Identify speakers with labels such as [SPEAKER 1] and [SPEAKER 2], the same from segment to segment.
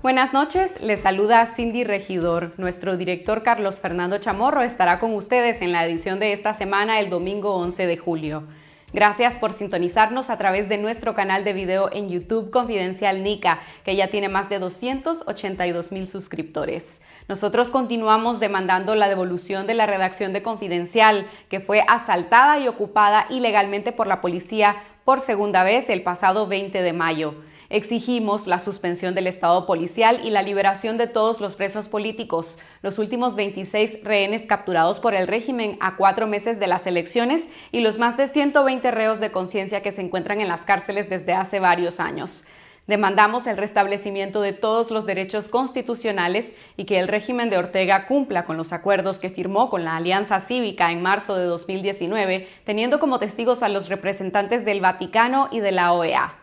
[SPEAKER 1] Buenas noches, les saluda Cindy Regidor. Nuestro director Carlos Fernando Chamorro estará con ustedes en la edición de esta semana el domingo 11 de julio. Gracias por sintonizarnos a través de nuestro canal de video en YouTube Confidencial Nica, que ya tiene más de 282,000 suscriptores. Nosotros continuamos demandando la devolución de la redacción de Confidencial, que fue asaltada y ocupada ilegalmente por la policía por segunda vez el pasado 20 de mayo. Exigimos la suspensión del estado policial y la liberación de todos los presos políticos, los últimos 26 rehenes capturados por el régimen a 4 meses de las elecciones y los más de 120 reos de conciencia que se encuentran en las cárceles desde hace varios años. Demandamos el restablecimiento de todos los derechos constitucionales y que el régimen de Ortega cumpla con los acuerdos que firmó con la Alianza Cívica en marzo de 2019, teniendo como testigos a los representantes del Vaticano y de la OEA.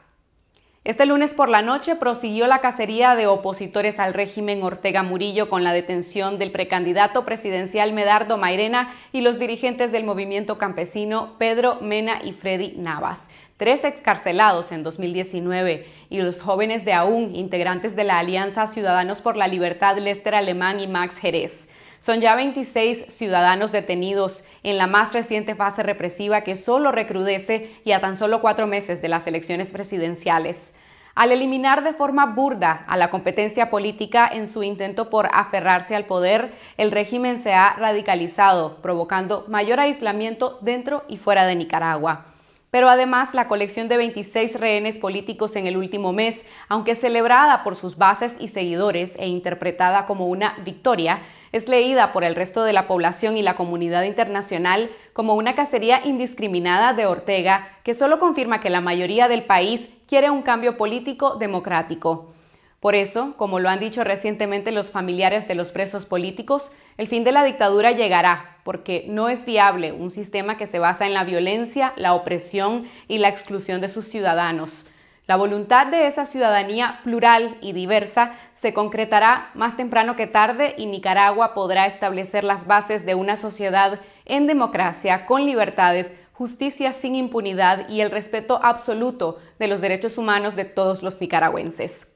[SPEAKER 1] Este lunes por la noche prosiguió la cacería de opositores al régimen Ortega Murillo con la detención del precandidato presidencial Medardo Mairena y los dirigentes del movimiento campesino Pedro Mena y Freddy Navas, 3 excarcelados en 2019, y los jóvenes de AUN, integrantes de la Alianza Ciudadanos por la Libertad Lester Alemán y Max Jerez. Son ya 26 ciudadanos detenidos en la más reciente fase represiva que solo recrudece y a tan solo 4 meses de las elecciones presidenciales. Al eliminar de forma burda a la competencia política en su intento por aferrarse al poder, el régimen se ha radicalizado, provocando mayor aislamiento dentro y fuera de Nicaragua. Pero además, la colección de 26 rehenes políticos en el último mes, aunque celebrada por sus bases y seguidores e interpretada como una victoria, es leída por el resto de la población y la comunidad internacional como una cacería indiscriminada de Ortega que solo confirma que la mayoría del país quiere un cambio político democrático. Por eso, como lo han dicho recientemente los familiares de los presos políticos, el fin de la dictadura llegará, porque no es viable un sistema que se basa en la violencia, la opresión y la exclusión de sus ciudadanos. La voluntad de esa ciudadanía plural y diversa se concretará más temprano que tarde y Nicaragua podrá establecer las bases de una sociedad en democracia, con libertades, justicia sin impunidad y el respeto absoluto de los derechos humanos de todos los nicaragüenses.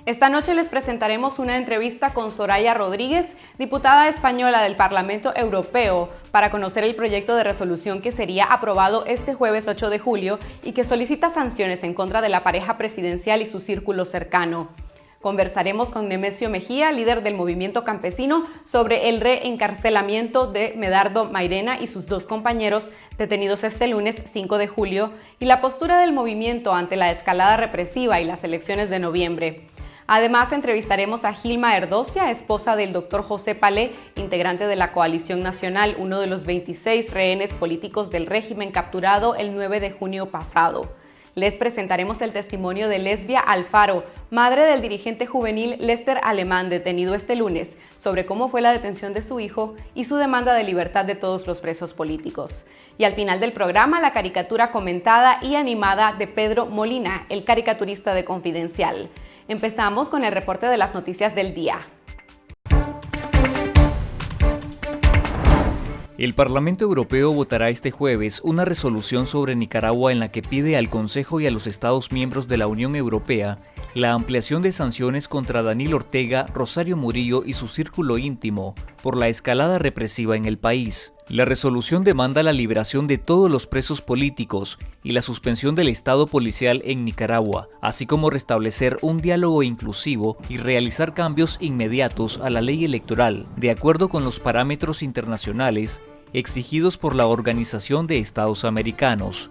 [SPEAKER 1] Esta noche les presentaremos una entrevista con Soraya Rodríguez, diputada española del Parlamento Europeo, para conocer el proyecto de resolución que sería aprobado este jueves 8 de julio y que solicita sanciones en contra de la pareja presidencial y su círculo cercano. Conversaremos con Nemesio Mejía, líder del movimiento campesino, sobre el reencarcelamiento de Medardo Mairena y sus 2 compañeros detenidos este lunes 5 de julio y la postura del movimiento ante la escalada represiva y las elecciones de noviembre. Además, entrevistaremos a Gilma Erdocia, esposa del doctor José Palé, integrante de la Coalición Nacional, uno de los 26 rehenes políticos del régimen capturado el 9 de junio pasado. Les presentaremos el testimonio de Lesbia Alfaro, madre del dirigente juvenil Lester Alemán, detenido este lunes, sobre cómo fue la detención de su hijo y su demanda de libertad de todos los presos políticos. Y al final del programa, la caricatura comentada y animada de Pedro Molina, el caricaturista de Confidencial. Empezamos con el reporte de las noticias del día.
[SPEAKER 2] El Parlamento Europeo votará este jueves una resolución sobre Nicaragua en la que pide al Consejo y a los Estados miembros de la Unión Europea la ampliación de sanciones contra Daniel Ortega, Rosario Murillo y su círculo íntimo por la escalada represiva en el país. La resolución demanda la liberación de todos los presos políticos y la suspensión del Estado policial en Nicaragua, así como restablecer un diálogo inclusivo y realizar cambios inmediatos a la ley electoral, de acuerdo con los parámetros internacionales exigidos por la Organización de Estados Americanos.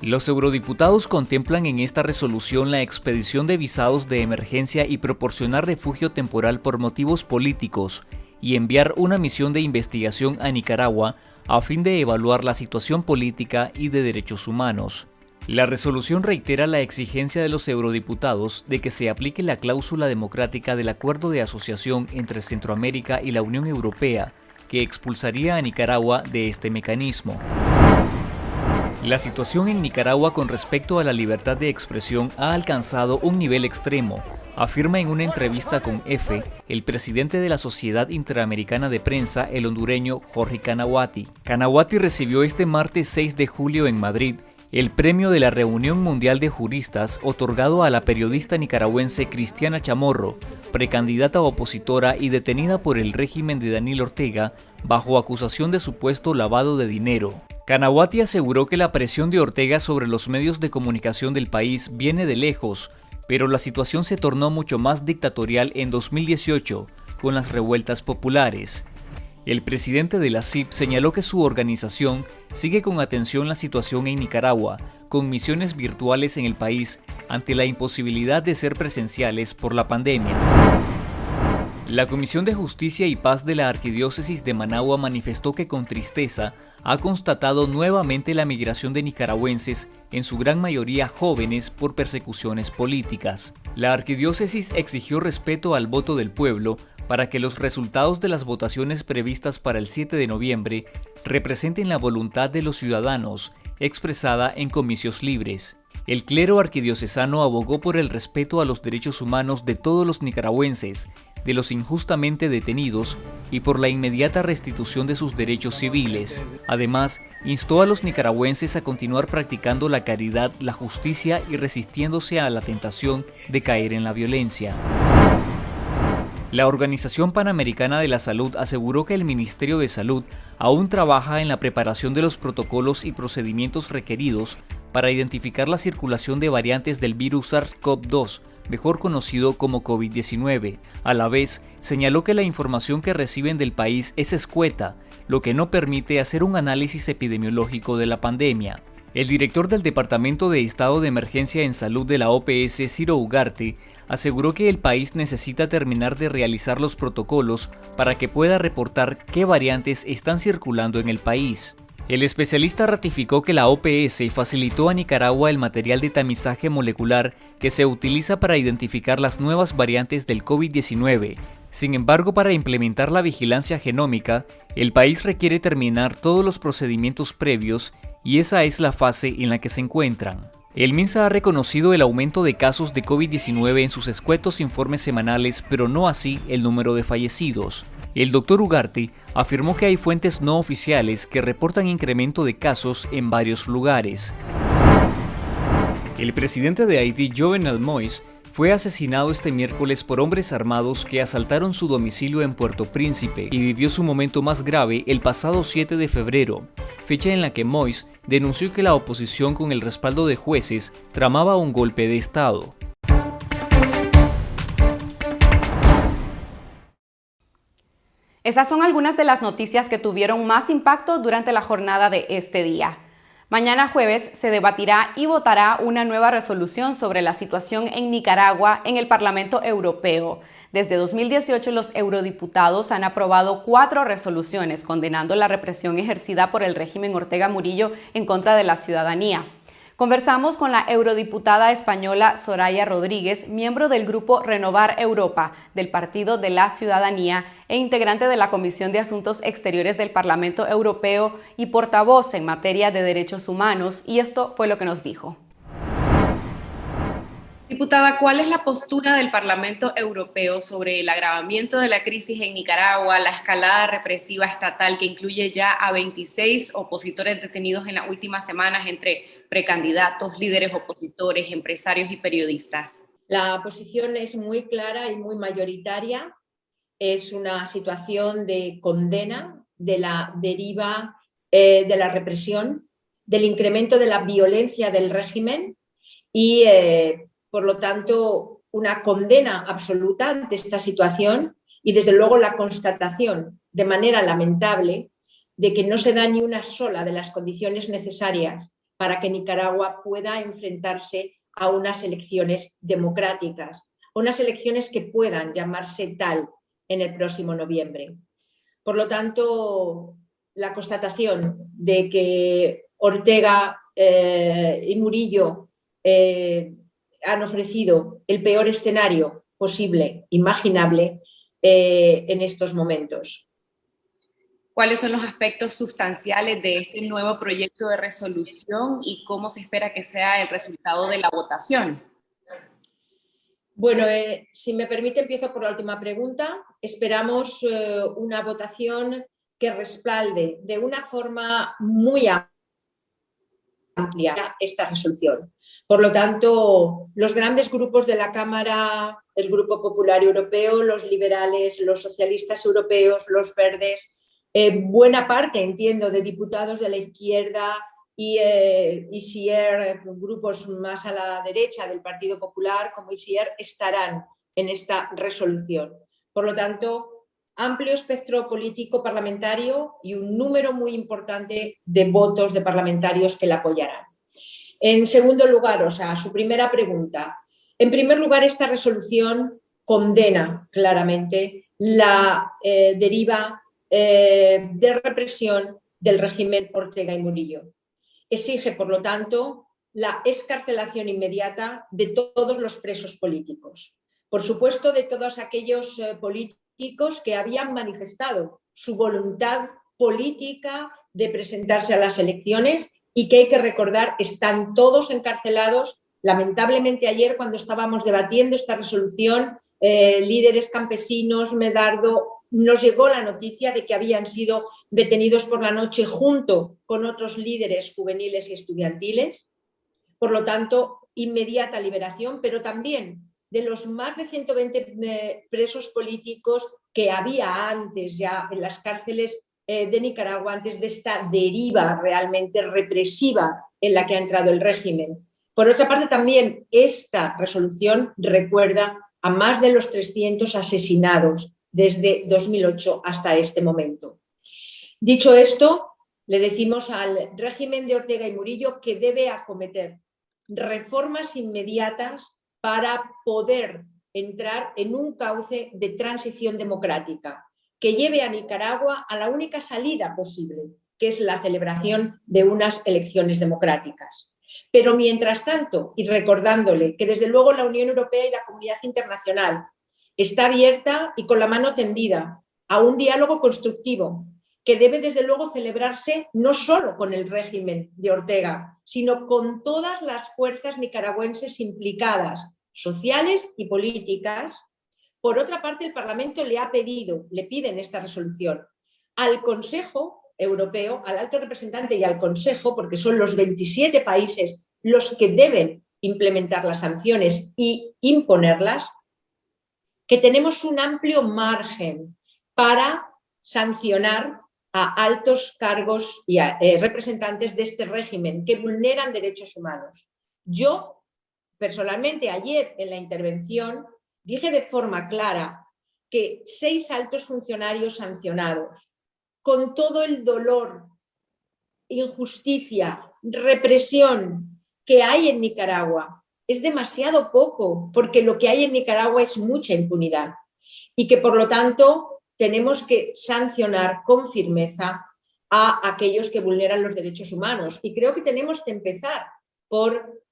[SPEAKER 2] Los eurodiputados contemplan en esta resolución la expedición de visados de emergencia y proporcionar refugio temporal por motivos políticos y enviar una misión de investigación a Nicaragua a fin de evaluar la situación política y de derechos humanos. La resolución reitera la exigencia de los eurodiputados de que se aplique la cláusula democrática del Acuerdo de Asociación entre Centroamérica y la Unión Europea, que expulsaría a Nicaragua de este mecanismo. La situación en Nicaragua con respecto a la libertad de expresión ha alcanzado un nivel extremo, afirma en una entrevista con EFE el presidente de la Sociedad Interamericana de Prensa, el hondureño Jorge Canawati. Canawati recibió este martes 6 de julio en Madrid El premio de la Reunión Mundial de Juristas, otorgado a la periodista nicaragüense Cristiana Chamorro, precandidata opositora y detenida por el régimen de Daniel Ortega, bajo acusación de supuesto lavado de dinero. Canawati aseguró que la presión de Ortega sobre los medios de comunicación del país viene de lejos, pero la situación se tornó mucho más dictatorial en 2018, con las revueltas populares. El presidente de la CIP señaló que su organización sigue con atención la situación en Nicaragua, con misiones virtuales en el país ante la imposibilidad de ser presenciales por la pandemia. La Comisión de Justicia y Paz de la Arquidiócesis de Managua manifestó que con tristeza ha constatado nuevamente la migración de nicaragüenses, en su gran mayoría jóvenes, por persecuciones políticas. La arquidiócesis exigió respeto al voto del pueblo para que los resultados de las votaciones previstas para el 7 de noviembre representen la voluntad de los ciudadanos, expresada en comicios libres. El clero arquidiocesano abogó por el respeto a los derechos humanos de todos los nicaragüenses, de los injustamente detenidos y por la inmediata restitución de sus derechos civiles. Además, instó a los nicaragüenses a continuar practicando la caridad, la justicia y resistiéndose a la tentación de caer en la violencia. La Organización Panamericana de la Salud aseguró que el Ministerio de Salud aún trabaja en la preparación de los protocolos y procedimientos requeridos para identificar la circulación de variantes del virus SARS-CoV-2, mejor conocido como COVID-19. A la vez, señaló que la información que reciben del país es escueta, lo que no permite hacer un análisis epidemiológico de la pandemia. El director del Departamento de Estado de Emergencia en Salud de la OPS, Ciro Ugarte, aseguró que el país necesita terminar de realizar los protocolos para que pueda reportar qué variantes están circulando en el país. El especialista ratificó que la OPS facilitó a Nicaragua el material de tamizaje molecular que se utiliza para identificar las nuevas variantes del COVID-19. Sin embargo, para implementar la vigilancia genómica, el país requiere terminar todos los procedimientos previos y esa es la fase en la que se encuentran. El MINSA ha reconocido el aumento de casos de COVID-19 en sus escuetos informes semanales, pero no así el número de fallecidos. El doctor Ugarte afirmó que hay fuentes no oficiales que reportan incremento de casos en varios lugares. El presidente de Haití, Jovenel Moïse, fue asesinado este miércoles por hombres armados que asaltaron su domicilio en Puerto Príncipe y vivió su momento más grave el pasado 7 de febrero, fecha en la que Moïse denunció que la oposición, con el respaldo de jueces, tramaba un golpe de Estado.
[SPEAKER 1] Esas son algunas de las noticias que tuvieron más impacto durante la jornada de este día. Mañana jueves se debatirá y votará una nueva resolución sobre la situación en Nicaragua en el Parlamento Europeo. Desde 2018 los eurodiputados han aprobado 4 resoluciones condenando la represión ejercida por el régimen Ortega Murillo en contra de la ciudadanía. Conversamos con la eurodiputada española Soraya Rodríguez, miembro del grupo Renovar Europa del Partido de la Ciudadanía e integrante de la Comisión de Asuntos Exteriores del Parlamento Europeo y portavoz en materia de derechos humanos, y esto fue lo que nos dijo. Diputada, ¿cuál es la postura del Parlamento Europeo sobre el agravamiento de la crisis en Nicaragua, la escalada represiva estatal que incluye ya a 26 opositores detenidos en las últimas semanas entre precandidatos, líderes opositores, empresarios y periodistas?
[SPEAKER 3] La posición es muy clara y muy mayoritaria. Es una situación de condena de la deriva de la represión, del incremento de la violencia del régimen y por lo tanto, una condena absoluta ante esta situación y, desde luego, la constatación de manera lamentable de que no se da ni una sola de las condiciones necesarias para que Nicaragua pueda enfrentarse a unas elecciones democráticas, unas elecciones que puedan llamarse tal en el próximo noviembre. Por lo tanto, la constatación de que Ortega y Murillo han ofrecido el peor escenario posible, imaginable, en estos momentos.
[SPEAKER 1] ¿Cuáles son los aspectos sustanciales de este nuevo proyecto de resolución y cómo se espera que sea el resultado de la votación?
[SPEAKER 3] Bueno, si me permite, empiezo por la última pregunta. Esperamos una votación que respalde de una forma muy amplia amplia esta resolución. Por lo tanto, los grandes grupos de la Cámara, el Grupo Popular Europeo, los liberales, los socialistas europeos, los verdes, buena parte, entiendo, de diputados de la izquierda y ICR, grupos más a la derecha del Partido Popular como ICR, estarán en esta resolución. Por lo tanto, amplio espectro político parlamentario y un número muy importante de votos de parlamentarios que la apoyarán. En segundo lugar, o sea, su primera pregunta. En primer lugar, esta resolución condena claramente la deriva de represión del régimen Ortega y Murillo. Exige, por lo tanto, la excarcelación inmediata de todos los presos políticos. Por supuesto, de todos aquellos políticos que habían manifestado su voluntad política de presentarse a las elecciones y que hay que recordar, están todos encarcelados. Lamentablemente ayer, cuando estábamos debatiendo esta resolución, líderes campesinos, Medardo, nos llegó la noticia de que habían sido detenidos por la noche junto con otros líderes juveniles y estudiantiles. Por lo tanto, inmediata liberación, pero también de los más de 120 presos políticos que había antes ya en las cárceles de Nicaragua, antes de esta deriva realmente represiva en la que ha entrado el régimen. Por otra parte, también esta resolución recuerda a más de los 300 asesinados desde 2008 hasta este momento. Dicho esto, le decimos al régimen de Ortega y Murillo que debe acometer reformas inmediatas para poder entrar en un cauce de transición democrática que lleve a Nicaragua a la única salida posible, que es la celebración de unas elecciones democráticas. Pero mientras tanto, y recordándole que desde luego la Unión Europea y la comunidad internacional está abierta y con la mano tendida a un diálogo constructivo que debe desde luego celebrarse no solo con el régimen de Ortega, sino con todas las fuerzas nicaragüenses implicadas, sociales y políticas. Por otra parte, el Parlamento le pide en esta resolución al Consejo Europeo, al alto representante y al Consejo, porque son los 27 países los que deben implementar las sanciones y imponerlas, que tenemos un amplio margen para sancionar a altos cargos y a representantes de este régimen que vulneran derechos humanos. Yo, personalmente, ayer en la intervención dije de forma clara que 6 altos funcionarios sancionados, con todo el dolor, injusticia, represión que hay en Nicaragua, es demasiado poco, porque lo que hay en Nicaragua es mucha impunidad y que por lo tanto tenemos que sancionar con firmeza a aquellos que vulneran los derechos humanos. Y creo que tenemos que empezar por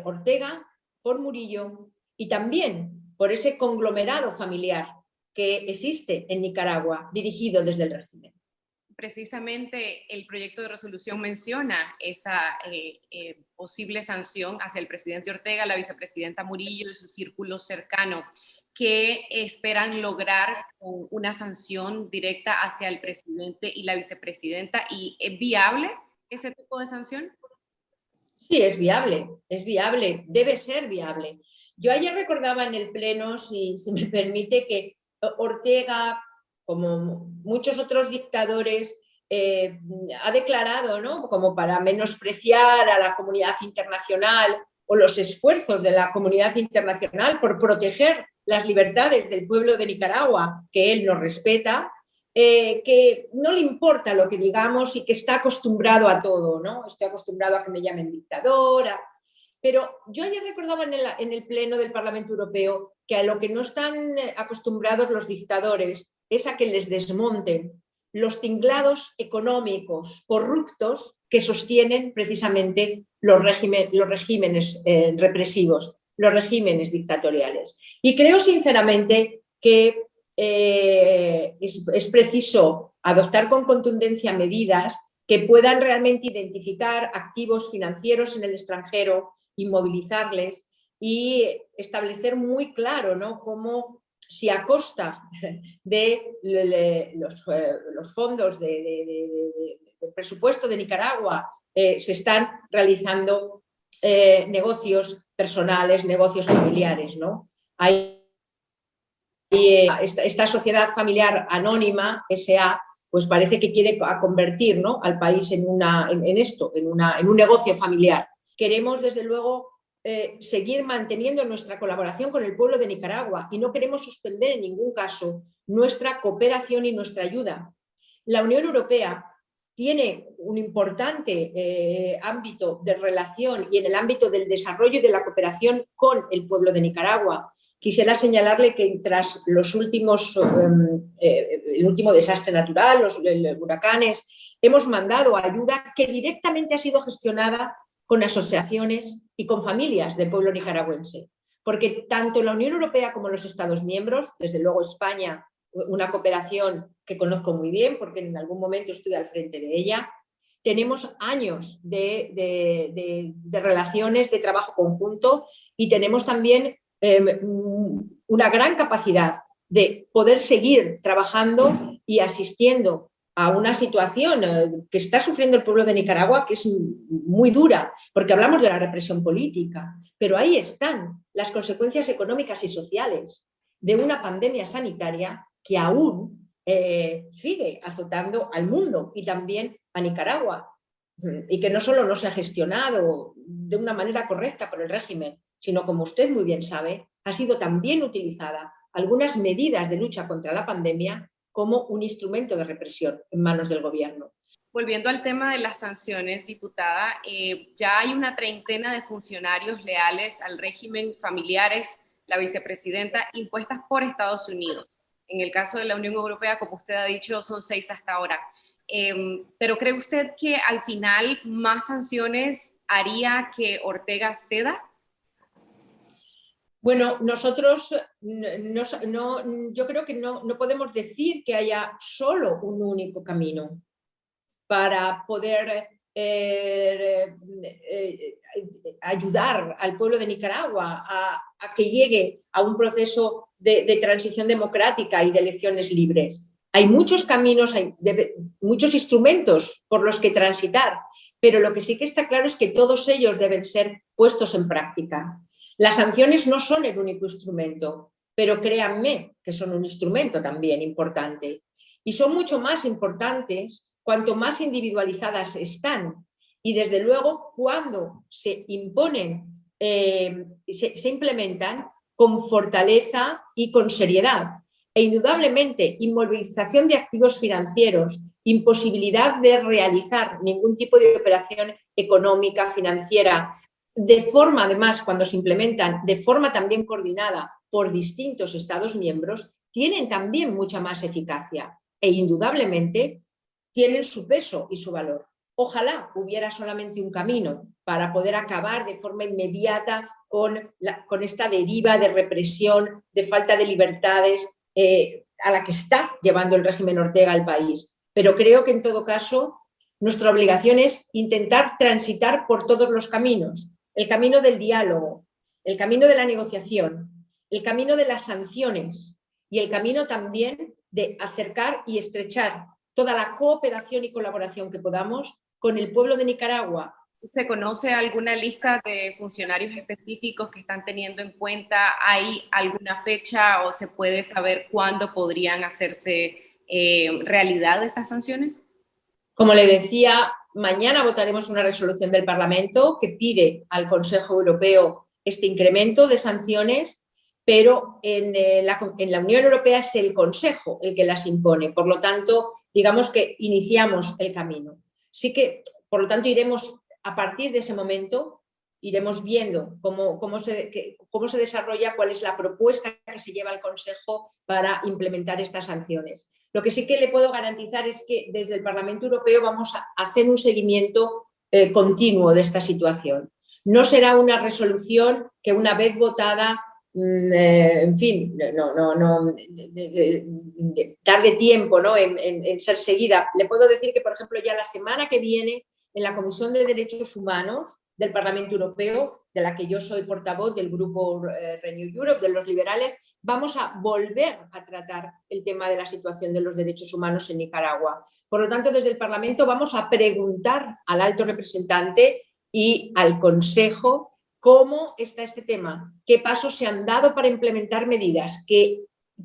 [SPEAKER 3] Ortega, por Murillo y también por ese conglomerado familiar que existe en Nicaragua, dirigido desde el régimen.
[SPEAKER 1] Precisamente el proyecto de resolución menciona esa posible sanción hacia el presidente Ortega, la vicepresidenta Murillo y su círculo cercano. ¿Qué esperan lograr con una sanción directa hacia el presidente y la vicepresidenta? ¿Y es viable ese tipo de sanción?
[SPEAKER 3] Sí, es viable, debe ser viable. Yo ayer recordaba en el Pleno, si me permite, que Ortega, como muchos otros dictadores, ha declarado, ¿no?, como para menospreciar a la comunidad internacional o los esfuerzos de la comunidad internacional por proteger las libertades del pueblo de Nicaragua, que él no respeta, que no le importa lo que digamos y que está acostumbrado a todo, ¿no? Estoy acostumbrado a que me llamen dictadora. Pero yo ayer recordaba en el Pleno del Parlamento Europeo que a lo que no están acostumbrados los dictadores es a que les desmonten los tinglados económicos corruptos que sostienen precisamente los regímenes represivos, los regímenes dictatoriales. Y creo sinceramente que es preciso adoptar con contundencia medidas que puedan realmente identificar activos financieros en el extranjero, inmovilizarles y establecer muy claro, ¿no?, cómo, si a costa de los fondos del presupuesto de Nicaragua se están realizando negocios personales, negocios familiares, ¿no? Hay esta sociedad familiar anónima, SA, pues parece que quiere convertir, ¿no?, al país en un negocio familiar. Queremos, desde luego, seguir manteniendo nuestra colaboración con el pueblo de Nicaragua y no queremos suspender en ningún caso nuestra cooperación y nuestra ayuda. La Unión Europea tiene un importante ámbito de relación y en el ámbito del desarrollo y de la cooperación con el pueblo de Nicaragua. Quisiera señalarle que tras el último desastre natural, los huracanes, hemos mandado ayuda que directamente ha sido gestionada con asociaciones y con familias del pueblo nicaragüense. Porque tanto la Unión Europea como los Estados miembros, desde luego España, una cooperación que conozco muy bien porque en algún momento estuve al frente de ella, tenemos años de relaciones, de trabajo conjunto y tenemos también una gran capacidad de poder seguir trabajando y asistiendo a una situación que está sufriendo el pueblo de Nicaragua, que es muy dura, porque hablamos de la represión política, pero ahí están las consecuencias económicas y sociales de una pandemia sanitaria que aún sigue azotando al mundo y también a Nicaragua, y que no solo no se ha gestionado de una manera correcta por el régimen, sino, como usted muy bien sabe, ha sido también utilizada algunas medidas de lucha contra la pandemia como un instrumento de represión en manos del gobierno.
[SPEAKER 1] Volviendo al tema de las sanciones, diputada, ya hay una treintena de funcionarios leales al régimen, familiares, la vicepresidenta, impuestas por Estados Unidos. En el caso de la Unión Europea, como usted ha dicho, son 6 hasta ahora. ¿Pero cree usted que al final más sanciones haría que Ortega ceda?
[SPEAKER 3] Bueno, nosotros yo creo que no podemos decir que haya solo un único camino para poder ayudar al pueblo de Nicaragua a que llegue a un proceso de transición democrática y de elecciones libres. Hay muchos caminos, hay muchos instrumentos por los que transitar, pero lo que sí que está claro es que todos ellos deben ser puestos en práctica. Las sanciones no son el único instrumento, pero créanme que son un instrumento también importante. Y son mucho más importantes cuanto más individualizadas están. Y desde luego cuando se imponen, se implementan con fortaleza y con seriedad. E indudablemente inmovilización de activos financieros, imposibilidad de realizar ningún tipo de operación económica, financiera, de forma, además, cuando se implementan de forma también coordinada por distintos Estados miembros, tienen también mucha más eficacia e indudablemente tienen su peso y su valor. Ojalá hubiera solamente un camino para poder acabar de forma inmediata con esta deriva de represión, de falta de libertades a la que está llevando el régimen Ortega al país. Pero creo que en todo caso nuestra obligación es intentar transitar por todos los caminos. El camino del diálogo, el camino de la negociación, el camino de las sanciones y el camino también de acercar y estrechar toda la cooperación y colaboración que podamos con el pueblo de Nicaragua.
[SPEAKER 1] ¿Se conoce alguna lista de funcionarios específicos que están teniendo en cuenta? ¿Hay alguna fecha o se puede saber cuándo podrían hacerse realidad estas sanciones?
[SPEAKER 3] Como le decía, mañana votaremos una resolución del Parlamento que pide al Consejo Europeo este incremento de sanciones, pero en la Unión Europea es el Consejo el que las impone. Por lo tanto, digamos que iniciamos el camino. Sí que, por lo tanto, iremos a partir de ese momento, iremos viendo cómo se desarrolla, cuál es la propuesta que se lleva al Consejo para implementar estas sanciones. Lo que sí que le puedo garantizar es que desde el Parlamento Europeo vamos a hacer un seguimiento continuo de esta situación. No será una resolución que una vez votada, en fin, tarde tiempo, ¿no?, en ser seguida. Le puedo decir que, por ejemplo, ya la semana que viene en la Comisión de Derechos Humanos del Parlamento Europeo de la que yo soy portavoz del grupo Renew Europe, de los liberales, vamos a volver a tratar el tema de la situación de los derechos humanos en Nicaragua. Por lo tanto, desde el Parlamento vamos a preguntar al alto representante y al Consejo cómo está este tema, qué pasos se han dado para implementar medidas,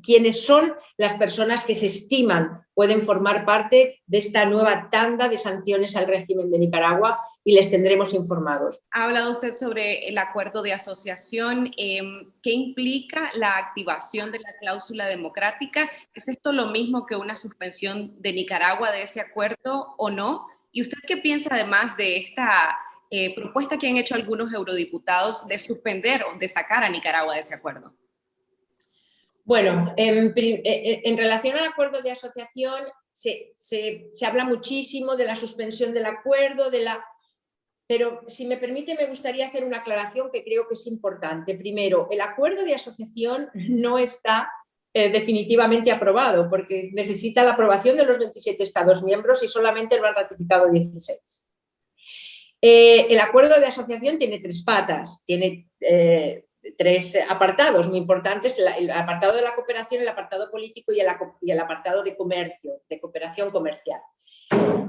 [SPEAKER 3] quiénes son las personas que se estiman pueden formar parte de esta nueva tanda de sanciones al régimen de Nicaragua, y les tendremos informados.
[SPEAKER 4] Ha hablado usted sobre el acuerdo de asociación. ¿Qué implica la activación de la cláusula democrática? ¿Es esto lo mismo que una suspensión de Nicaragua de ese acuerdo o no? ¿Y usted qué piensa además de esta propuesta que han hecho algunos eurodiputados de suspender o de sacar a Nicaragua de ese acuerdo?
[SPEAKER 3] Bueno, en relación al acuerdo de asociación se habla muchísimo de la suspensión del acuerdo, pero si me permite me gustaría hacer una aclaración que creo que es importante. Primero, el acuerdo de asociación no está definitivamente aprobado porque necesita la aprobación de los 27 Estados miembros y solamente lo han ratificado 16. El acuerdo de asociación tiene tres patas, tiene tres apartados muy importantes: el apartado de la cooperación, el apartado político y el apartado de comercio, de cooperación comercial.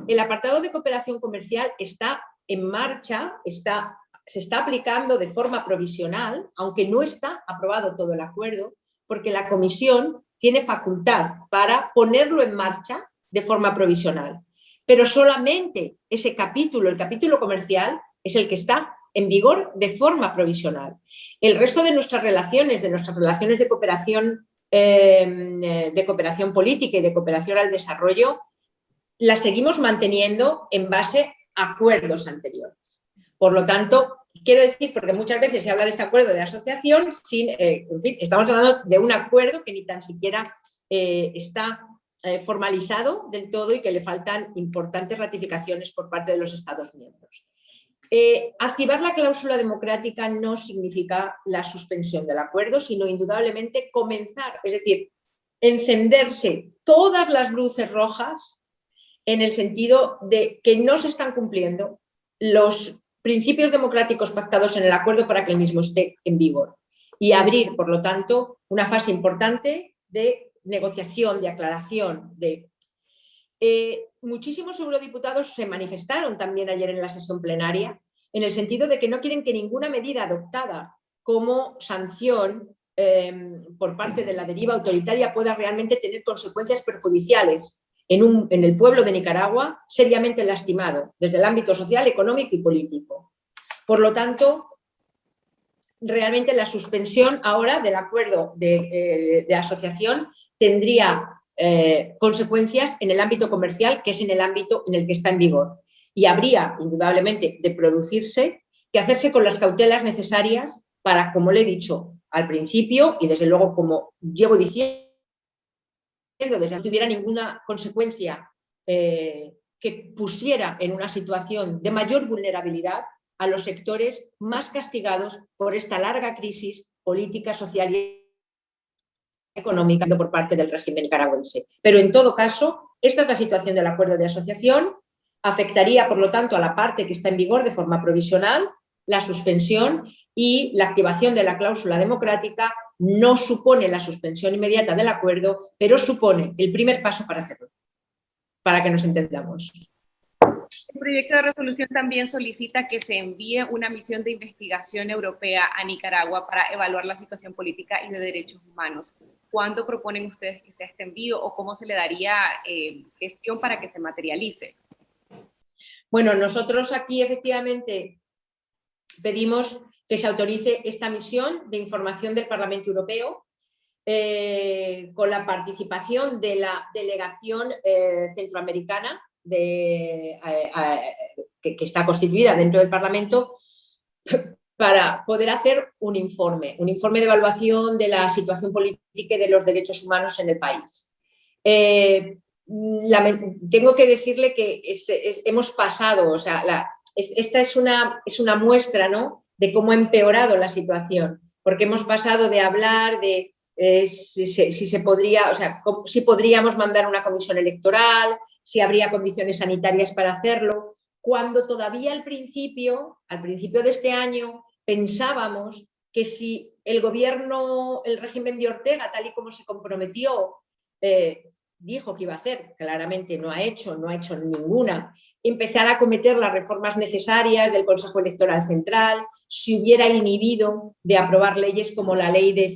[SPEAKER 3] El apartado de cooperación comercial está en marcha, se está aplicando de forma provisional, aunque no está aprobado todo el acuerdo, porque la Comisión tiene facultad para ponerlo en marcha de forma provisional. Pero solamente ese capítulo, el capítulo comercial, es el que está en vigor de forma provisional. El resto de nuestras relaciones de cooperación política y de cooperación al desarrollo, las seguimos manteniendo en base a acuerdos anteriores. Por lo tanto, quiero decir, porque muchas veces se habla de este acuerdo de asociación, en fin, estamos hablando de un acuerdo que ni tan siquiera está formalizado del todo y que le faltan importantes ratificaciones por parte de los Estados miembros. Activar la cláusula democrática no significa la suspensión del acuerdo, sino indudablemente comenzar, es decir, encenderse todas las luces rojas en el sentido de que no se están cumpliendo los principios democráticos pactados en el acuerdo para que el mismo esté en vigor, y abrir, por lo tanto, una fase importante de negociación, de aclaración. Muchísimos eurodiputados se manifestaron también ayer en la sesión plenaria en el sentido de que no quieren que ninguna medida adoptada como sanción por parte de la deriva autoritaria pueda realmente tener consecuencias perjudiciales en el pueblo de Nicaragua, seriamente lastimado desde el ámbito social, económico y político. Por lo tanto, realmente la suspensión ahora del acuerdo de asociación tendría consecuencias en el ámbito comercial, que es en el ámbito en el que está en vigor. Y habría, indudablemente, de producirse, que hacerse con las cautelas necesarias para, como le he dicho al principio, y desde luego como llevo diciendo, desde que no tuviera ninguna consecuencia que pusiera en una situación de mayor vulnerabilidad a los sectores más castigados por esta larga crisis política, social y económica por parte del régimen nicaragüense. Pero en todo caso, esta es la situación del acuerdo de asociación. Afectaría, por lo tanto, a la parte que está en vigor de forma provisional. La suspensión y la activación de la cláusula democrática no supone la suspensión inmediata del acuerdo, pero supone el primer paso para hacerlo, para que nos entendamos.
[SPEAKER 4] El proyecto de resolución también solicita que se envíe una misión de investigación europea a Nicaragua para evaluar la situación política y de derechos humanos. ¿Cuándo proponen ustedes que sea este envío o cómo se le daría gestión para que se materialice?
[SPEAKER 3] Bueno, nosotros aquí efectivamente pedimos que se autorice esta misión de información del Parlamento Europeo con la participación de la delegación centroamericana que está constituida dentro del Parlamento, para poder hacer un informe de evaluación de la situación política y de los derechos humanos en el país. Tengo que decirle que hemos pasado, o sea, esta es una muestra, ¿no?, de cómo ha empeorado la situación, porque hemos pasado de hablar de si podríamos mandar una comisión electoral, si habría condiciones sanitarias para hacerlo, cuando todavía al principio de este año pensábamos que si el gobierno, el régimen de Ortega, tal y como se comprometió, dijo que iba a hacer, claramente no ha hecho ninguna, empezar a cometer las reformas necesarias del Consejo Electoral Central, se hubiera inhibido de aprobar leyes como la ley de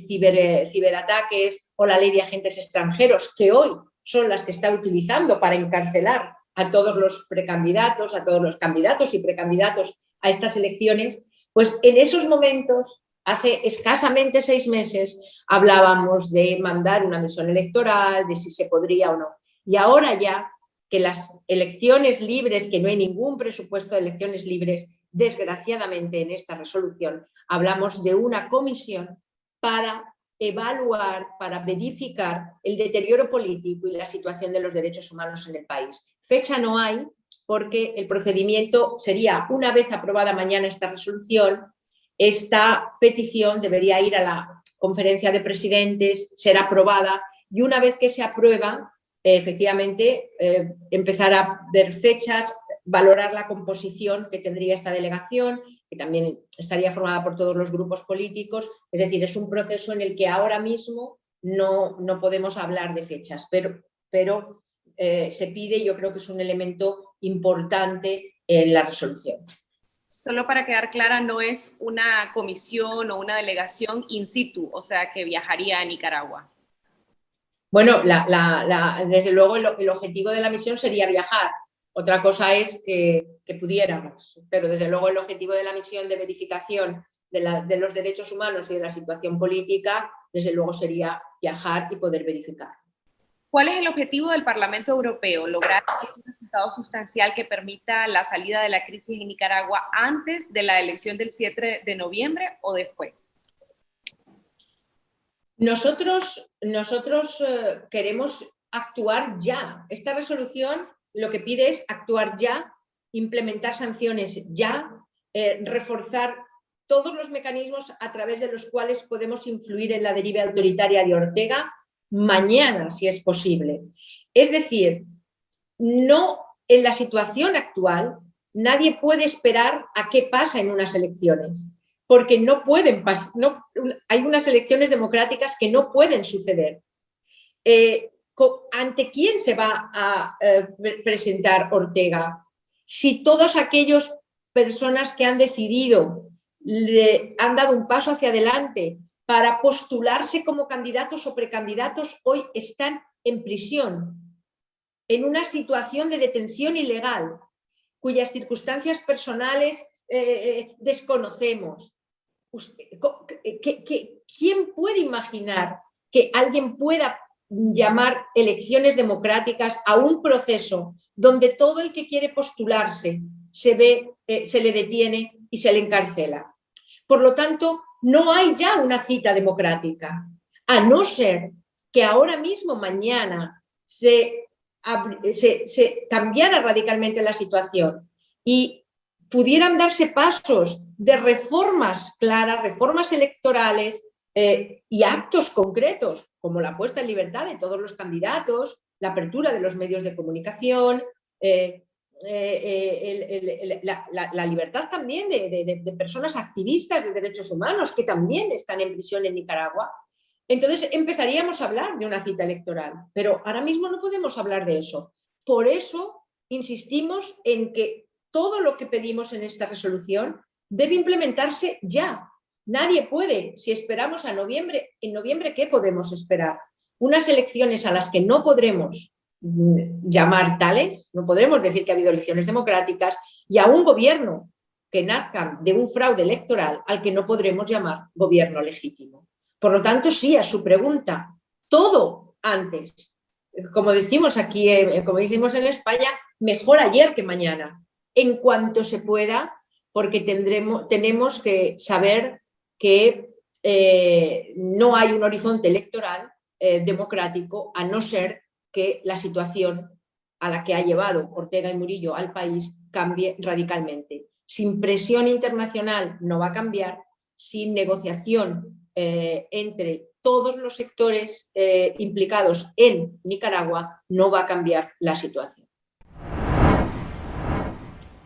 [SPEAKER 3] ciberataques o la ley de agentes extranjeros, que hoy son las que está utilizando para encarcelar a todos los precandidatos, a todos los candidatos y precandidatos a estas elecciones, pues en esos momentos, hace escasamente 6 meses, hablábamos de mandar una misión electoral, de si se podría o no. Y ahora ya que las elecciones libres, que no hay ningún presupuesto de elecciones libres, desgraciadamente en esta resolución hablamos de una comisión para evaluar, para verificar el deterioro político y la situación de los derechos humanos en el país. Fecha no hay, porque el procedimiento sería, una vez aprobada mañana esta resolución, esta petición debería ir a la conferencia de presidentes, ser aprobada, y una vez que se aprueba, efectivamente, empezar a ver fechas, valorar la composición que tendría esta delegación, que también estaría formada por todos los grupos políticos. Es decir, es un proceso en el que ahora mismo no podemos hablar de fechas, pero se pide, y yo creo que es un elemento importante en la resolución.
[SPEAKER 4] Solo para quedar clara, no es una comisión o una delegación in situ, o sea, que viajaría a Nicaragua.
[SPEAKER 3] Bueno, desde luego el objetivo de la misión sería viajar. Otra cosa es que pudiéramos, pero desde luego el objetivo de la misión de verificación de los derechos humanos y de la situación política, desde luego sería viajar y poder verificar.
[SPEAKER 4] ¿Cuál es el objetivo del Parlamento Europeo? ¿Lograr un resultado sustancial que permita la salida de la crisis en Nicaragua antes de la elección del 7 de noviembre o después?
[SPEAKER 3] Nosotros queremos actuar ya. Esta resolución lo que pide es actuar ya, implementar sanciones ya, reforzar todos los mecanismos a través de los cuales podemos influir en la deriva autoritaria de Ortega mañana, si es posible. Es decir, no, en la situación actual nadie puede esperar a qué pasa en unas elecciones, porque no pueden pasar, hay unas elecciones democráticas que no pueden suceder. ¿Ante quién se va a presentar Ortega? Si todas aquellas personas que han decidido, han dado un paso hacia adelante para postularse como candidatos o precandidatos, hoy están en prisión, en una situación de detención ilegal, cuyas circunstancias personales desconocemos. ¿Quién puede imaginar que alguien pueda llamar elecciones democráticas a un proceso donde todo el que quiere postularse se le detiene y se le encarcela? Por lo tanto, no hay ya una cita democrática, a no ser que ahora mismo, mañana, se cambiara radicalmente la situación y pudieran darse pasos de reformas claras, reformas electorales y actos concretos, como la puesta en libertad de todos los candidatos, la apertura de los medios de comunicación, la libertad también de personas activistas de derechos humanos que también están en prisión en Nicaragua. Entonces empezaríamos a hablar de una cita electoral, pero ahora mismo no podemos hablar de eso. Por eso insistimos en que todo lo que pedimos en esta resolución debe implementarse ya. Nadie puede, si esperamos a noviembre, en noviembre, ¿qué podemos esperar? Unas elecciones a las que no podremos llamar tales, no podremos decir que ha habido elecciones democráticas, y a un gobierno que nazca de un fraude electoral al que no podremos llamar gobierno legítimo. Por lo tanto, sí, a su pregunta, todo antes. Como decimos aquí, como decimos en España, mejor ayer que mañana, en cuanto se pueda, porque tenemos que saber que no hay un horizonte electoral democrático, a no ser que la situación a la que ha llevado Ortega y Murillo al país cambie radicalmente. Sin presión internacional no va a cambiar, sin negociación entre todos los sectores implicados en Nicaragua no va a cambiar la situación.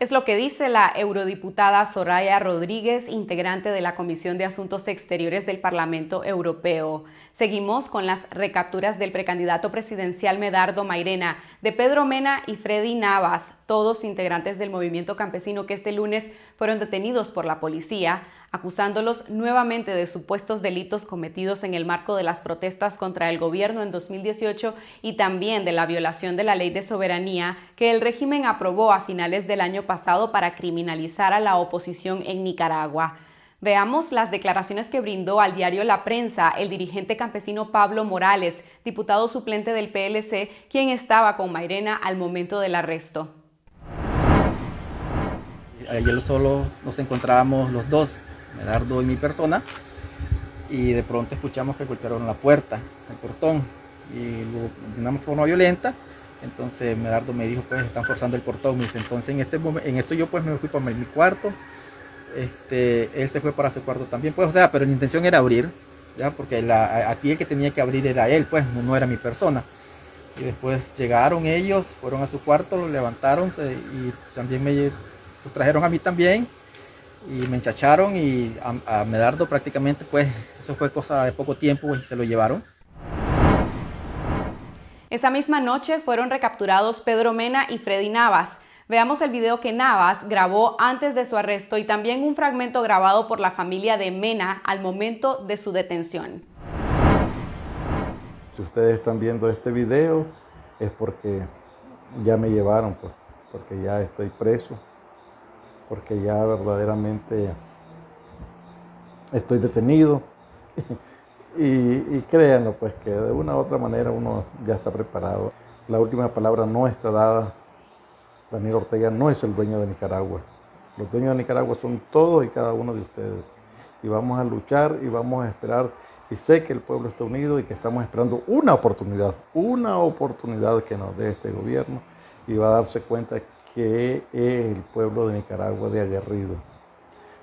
[SPEAKER 1] Es lo que dice la eurodiputada Soraya Rodríguez, integrante de la Comisión de Asuntos Exteriores del Parlamento Europeo. Seguimos con las recapturas del precandidato presidencial Medardo Mairena, de Pedro Mena y Freddy Navas, todos integrantes del movimiento campesino que este lunes fueron detenidos por la policía, acusándolos nuevamente de supuestos delitos cometidos en el marco de las protestas contra el gobierno en 2018 y también de la violación de la ley de soberanía que el régimen aprobó a finales del año pasado para criminalizar a la oposición en Nicaragua. Veamos las declaraciones que brindó al diario La Prensa el dirigente campesino Pablo Morales, diputado suplente del PLC, quien estaba con Mairena al momento del arresto.
[SPEAKER 5] Ayer solo nos encontrábamos los dos, Medardo y mi persona, y de pronto escuchamos que golpearon la puerta, el portón, y luego de una forma violenta. Entonces Medardo me dijo, pues están forzando el portón. Me dice, entonces en este momento, en eso yo pues me fui para mi cuarto. Él se fue para su cuarto también, pues, o sea, pero la intención era abrir, ya, porque aquí el que tenía que abrir era él, pues, no era mi persona. Y después llegaron ellos, fueron a su cuarto, lo levantaron y también me sustrajeron a mí también y me enchacharon, y a Medardo prácticamente, pues, eso fue cosa de poco tiempo y se lo llevaron.
[SPEAKER 1] Esa misma noche fueron recapturados Pedro Mena y Freddy Navas. Veamos el video que Navas grabó antes de su arresto y también un fragmento grabado por la familia de Mena al momento de su detención.
[SPEAKER 6] Si ustedes están viendo este video es porque ya me llevaron, pues, porque ya estoy preso, porque ya verdaderamente estoy detenido. Y créanlo, pues, que de una u otra manera uno ya está preparado. La última palabra no está dada. Daniel Ortega no es el dueño de Nicaragua. Los dueños de Nicaragua son todos y cada uno de ustedes. Y vamos a luchar y vamos a esperar. Y sé que el pueblo está unido y que estamos esperando una oportunidad que nos dé este gobierno, y va a darse cuenta que es el pueblo de Nicaragua de aguerrido.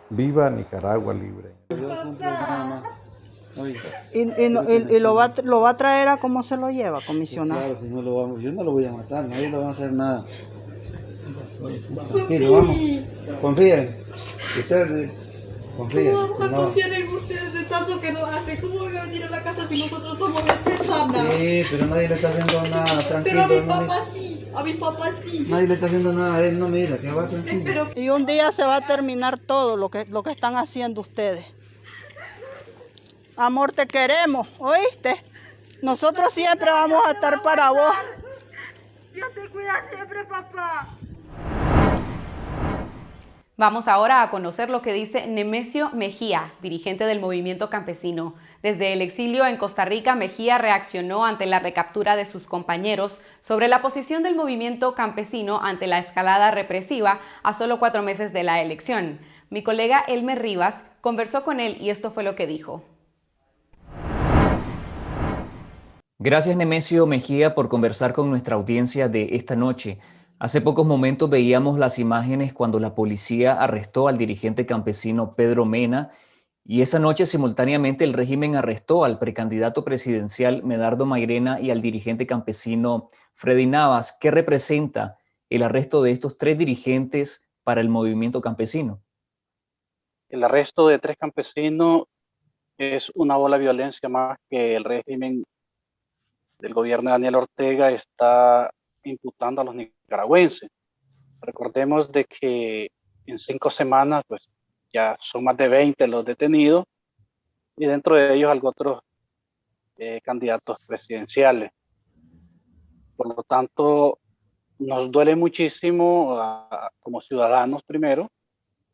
[SPEAKER 6] ¡Viva Nicaragua libre!
[SPEAKER 7] ¿Y lo va a traer a cómo se lo lleva, comisionado?
[SPEAKER 8] Claro, si no lo vamos, yo no lo voy a matar, nadie le va a hacer nada. Tranquilo, vamos, confíen, ustedes confíen.
[SPEAKER 9] ¿Cómo vamos a confiar en ustedes de tanto que nos hacen? ¿Cómo van a venir a la casa si nosotros somos las personas?
[SPEAKER 8] Sí, pero nadie le está haciendo nada, tranquilo.
[SPEAKER 9] Pero a mi papá sí, a mi papá sí.
[SPEAKER 8] Nadie le está haciendo nada a él, no, mira, que va tranquilo.
[SPEAKER 7] Y un día se va a terminar todo lo que están haciendo ustedes. Amor, te queremos, ¿oíste? Nosotros siempre vamos a estar para vos.
[SPEAKER 9] Dios te cuida siempre, papá.
[SPEAKER 1] Vamos ahora a conocer lo que dice Nemesio Mejía, dirigente del movimiento campesino. Desde el exilio en Costa Rica, Mejía reaccionó ante la recaptura de sus compañeros sobre la posición del movimiento campesino ante la escalada represiva a solo 4 meses de la elección. Mi colega Elmer Rivas conversó con él y esto fue lo que dijo.
[SPEAKER 2] Gracias, Nemesio Mejía, por conversar con nuestra audiencia de esta noche. Hace pocos momentos veíamos las imágenes cuando la policía arrestó al dirigente campesino Pedro Mena, y esa noche simultáneamente el régimen arrestó al precandidato presidencial Medardo Mairena y al dirigente campesino Freddy Navas. ¿Qué representa el arresto de estos 3 dirigentes para el movimiento campesino?
[SPEAKER 10] El arresto de 3 campesinos es una ola de violencia más que el régimen del gobierno de Daniel Ortega está imputando a los nicaragüenses. Recordemos de que en 5 semanas pues ya son más de 20 los detenidos, y dentro de ellos otros candidatos presidenciales. Por lo tanto, nos duele muchísimo como ciudadanos primero,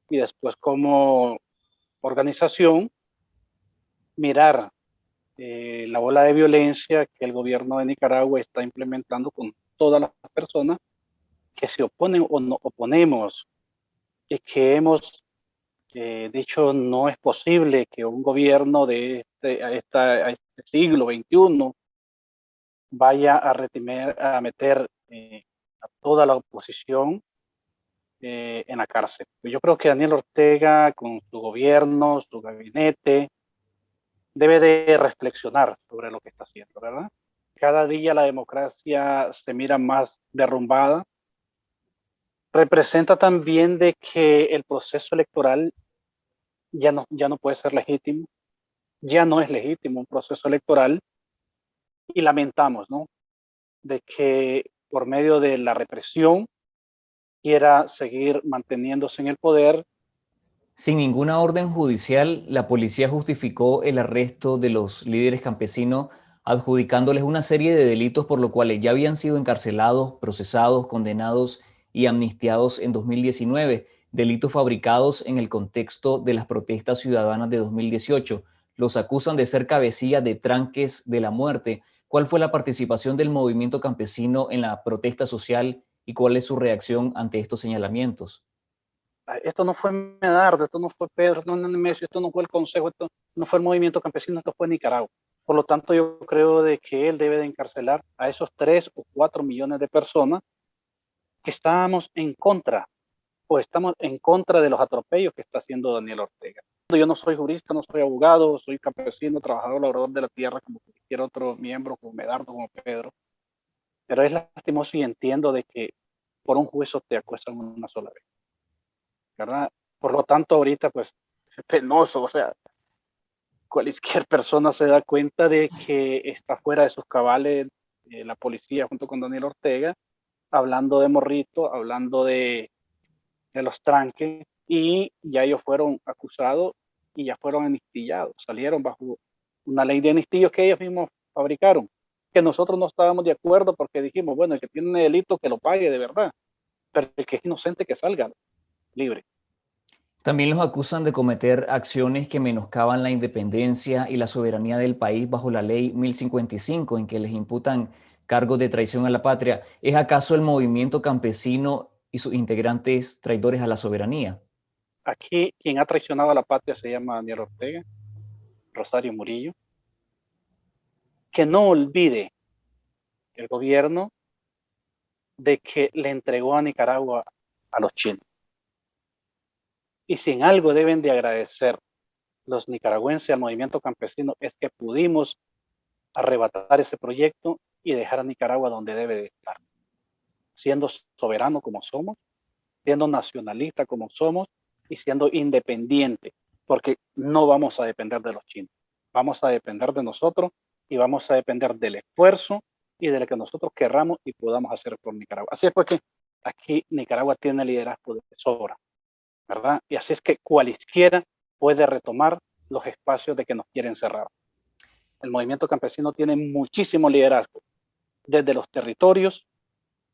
[SPEAKER 10] y después como organización, mirar la ola de violencia que el gobierno de Nicaragua está implementando con todas las personas que se oponen o no oponemos, y que hemos dicho no es posible que un gobierno de este siglo XXI vaya a meter a toda la oposición en la cárcel. Yo creo que Daniel Ortega, con su gobierno, su gabinete, debe de reflexionar sobre lo que está haciendo, ¿verdad? Cada día la democracia se mira más derrumbada, representa también de que el proceso electoral ya no puede ser legítimo, ya no es legítimo un proceso electoral, y lamentamos, ¿no?, de que por medio de la represión quiera seguir manteniéndose en el poder.
[SPEAKER 2] Sin ninguna orden judicial, la policía justificó el arresto de los líderes campesinos, adjudicándoles una serie de delitos por los cuales ya habían sido encarcelados, procesados, condenados y amnistiados en 2019, delitos fabricados en el contexto de las protestas ciudadanas de 2018. Los acusan de ser cabecilla de tranques de la muerte. ¿Cuál fue la participación del movimiento campesino en la protesta social y cuál es su reacción ante estos señalamientos?
[SPEAKER 10] Esto no fue Medardo, esto no fue Pedro Nemesio, esto no fue el Consejo, esto no fue el movimiento campesino, esto fue Nicaragua. Por lo tanto, yo creo de que él debe de encarcelar a esos 3 o 4 millones de personas que estábamos en contra, o estamos en contra de los atropellos que está haciendo Daniel Ortega. Yo no soy jurista, no soy abogado, soy campesino, trabajador, labrador de la tierra, como cualquier otro miembro, como Medardo, como Pedro. Pero es lastimoso y entiendo de que por un juez te acuestan una sola vez, ¿verdad? Por lo tanto, ahorita, pues, es penoso, o sea, cualquier persona se da cuenta de que está fuera de sus cabales, la policía junto con Daniel Ortega, hablando de Morrito, hablando de los tranques, y ya ellos fueron acusados y ya fueron anistillados, salieron bajo una ley de anistillos que ellos mismos fabricaron, que nosotros no estábamos de acuerdo porque dijimos, bueno, el que tiene delito que lo pague de verdad, pero el que es inocente que salga libre.
[SPEAKER 2] También los acusan de cometer acciones que menoscaban la independencia y la soberanía del país bajo la ley 1055, en que les imputan cargos de traición a la patria. ¿Es acaso el movimiento campesino y sus integrantes traidores a la soberanía?
[SPEAKER 10] Aquí quien ha traicionado a la patria se llama Daniel Ortega, Rosario Murillo. Que no olvide el gobierno de que le entregó a Nicaragua a los chinos. Y si en algo deben de agradecer los nicaragüenses al movimiento campesino es que pudimos arrebatar ese proyecto y dejar a Nicaragua donde debe de estar, siendo soberano como somos, siendo nacionalista como somos y siendo independiente, porque no vamos a depender de los chinos, vamos a depender de nosotros y vamos a depender del esfuerzo y de lo que nosotros querramos y podamos hacer por Nicaragua. Así es porque aquí Nicaragua tiene liderazgo de sobra, ¿verdad? Y así es que cualquiera puede retomar los espacios de que nos quieren cerrar. El movimiento campesino tiene muchísimo liderazgo, desde los territorios,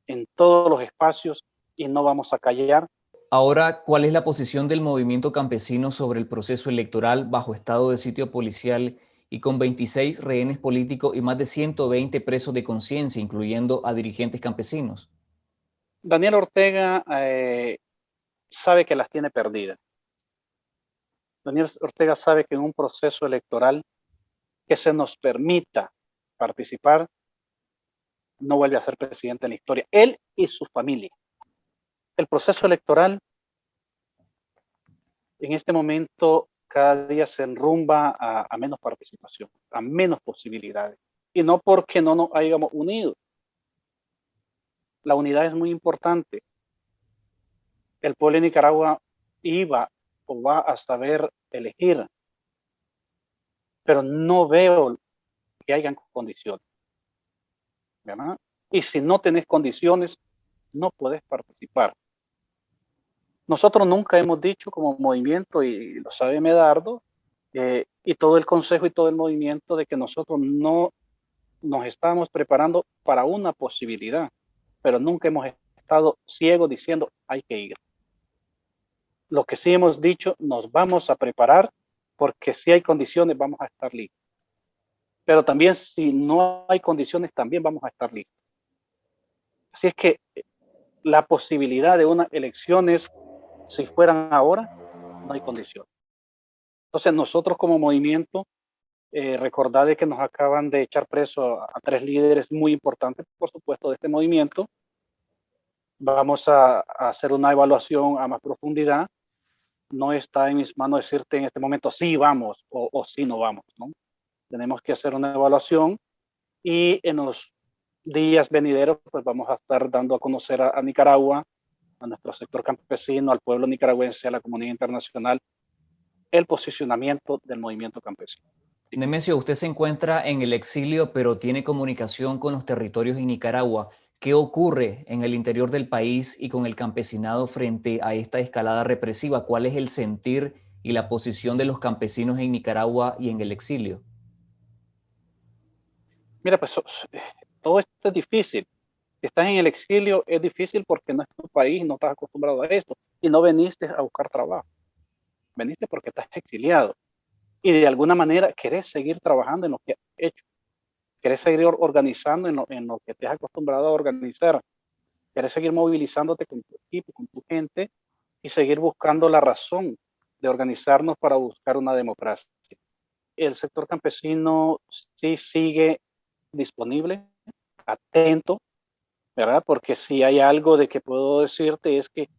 [SPEAKER 10] en todos los espacios, y no vamos a callar.
[SPEAKER 2] Ahora, ¿cuál es la posición del movimiento campesino sobre el proceso electoral bajo estado de sitio policial y con 26 rehenes políticos y más de 120 presos de conciencia, incluyendo a dirigentes campesinos?
[SPEAKER 10] Daniel Ortega sabe que las tiene perdidas. Daniel Ortega sabe que en un proceso electoral que se nos permita participar, no vuelve a ser presidente en la historia, él y su familia. El proceso electoral en este momento cada día se enrumba a menos participación, a menos posibilidades. Y no porque no nos hayamos unido. La unidad es muy importante. El pueblo de Nicaragua iba o va a saber elegir, pero no veo que hayan condiciones, ¿verdad? Y si no tenés condiciones, no puedes participar. Nosotros nunca hemos dicho como movimiento, y lo sabe Medardo, y todo el consejo y todo el movimiento, de que nosotros no nos estábamos preparando para una posibilidad, pero nunca hemos estado ciegos diciendo hay que ir. Lo que sí hemos dicho, nos vamos a preparar porque si hay condiciones vamos a estar listos. Pero también si no hay condiciones también vamos a estar listos. Así es que la posibilidad de unas elecciones, si fueran ahora, no hay condiciones. Entonces nosotros como movimiento, recordad que nos acaban de echar preso a 3 líderes muy importantes, por supuesto, de este movimiento. Vamos a hacer una evaluación a más profundidad. No está en mis manos decirte en este momento sí vamos o sí no vamos, ¿no? Tenemos que hacer una evaluación y en los días venideros pues vamos a estar dando a conocer a Nicaragua a nuestro sector campesino, al pueblo nicaragüense, a la comunidad internacional, el posicionamiento del movimiento campesino.
[SPEAKER 2] Nemesio, usted se encuentra en el exilio, pero tiene comunicación con los territorios en Nicaragua. ¿Qué ocurre en el interior del país y con el campesinado frente a esta escalada represiva? ¿Cuál es el sentir y la posición de los campesinos en Nicaragua y en el exilio?
[SPEAKER 10] Mira, pues todo esto es difícil. Si estás en el exilio, es difícil porque no es tu país, no estás acostumbrado a esto y no veniste a buscar trabajo. Veniste porque estás exiliado y de alguna manera querés seguir trabajando en lo que has hecho. Querés seguir organizando en lo que te has acostumbrado a organizar. Querés seguir movilizándote con tu equipo, con tu gente y seguir buscando la razón de organizarnos para buscar una democracia. El sector campesino sí sigue disponible, atento, ¿verdad? Porque si hay algo de que puedo decirte es que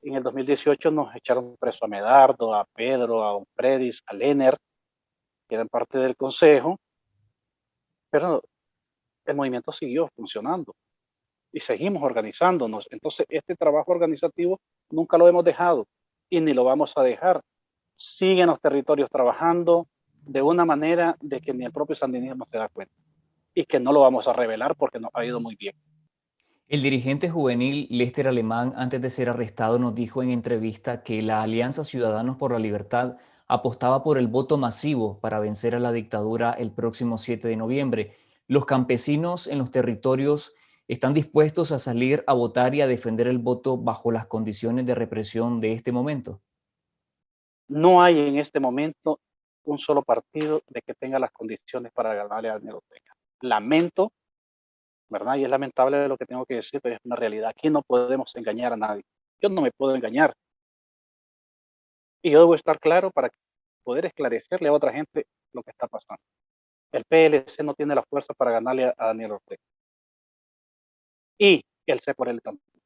[SPEAKER 10] en el 2018 nos echaron preso a Medardo, a Pedro, a Predis, a Lener, que eran parte del consejo, pero el movimiento siguió funcionando y seguimos organizándonos. Entonces, este trabajo organizativo nunca lo hemos dejado y ni lo vamos a dejar. Siguen los territorios trabajando de una manera de que ni el propio sandinismo se da cuenta y que no lo vamos a revelar porque nos ha ido muy bien.
[SPEAKER 2] El dirigente juvenil Lester Alemán, antes de ser arrestado, nos dijo en entrevista que la Alianza Ciudadanos por la Libertad apostaba por el voto masivo para vencer a la dictadura el próximo 7 de noviembre. ¿Los campesinos en los territorios están dispuestos a salir a votar y a defender el voto bajo las condiciones de represión de este momento?
[SPEAKER 10] No hay en este momento un solo partido de que tenga las condiciones para ganarle a Daniel Ortega. Lamento, ¿verdad? Y es lamentable lo que tengo que decir, pero es una realidad. Aquí no podemos engañar a nadie. Yo no me puedo engañar. Y yo debo estar claro para poder esclarecerle a otra gente lo que está pasando. El PLC no tiene la fuerza para ganarle a Daniel Ortega. Y el C por él tampoco.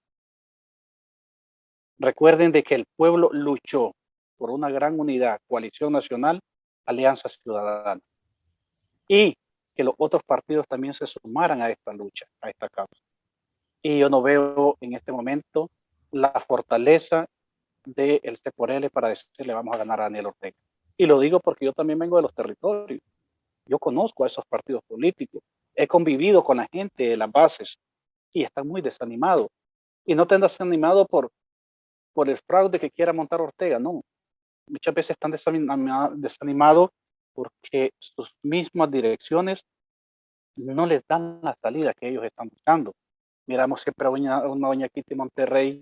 [SPEAKER 10] Recuerden de que el pueblo luchó por una gran unidad, coalición nacional, alianza ciudadana. Y que los otros partidos también se sumaran a esta lucha, a esta causa. Y yo no veo en este momento la fortaleza del C por L para decirle vamos a ganar a Daniel Ortega. Y lo digo porque yo también vengo de los territorios. Yo conozco a esos partidos políticos. He convivido con la gente de las bases y están muy desanimados. Y no están desanimados por el fraude que quiera montar Ortega, no. Muchas veces están desanimados porque sus mismas direcciones no les dan la salida que ellos están buscando. Miramos siempre a una doña Kitty Monterrey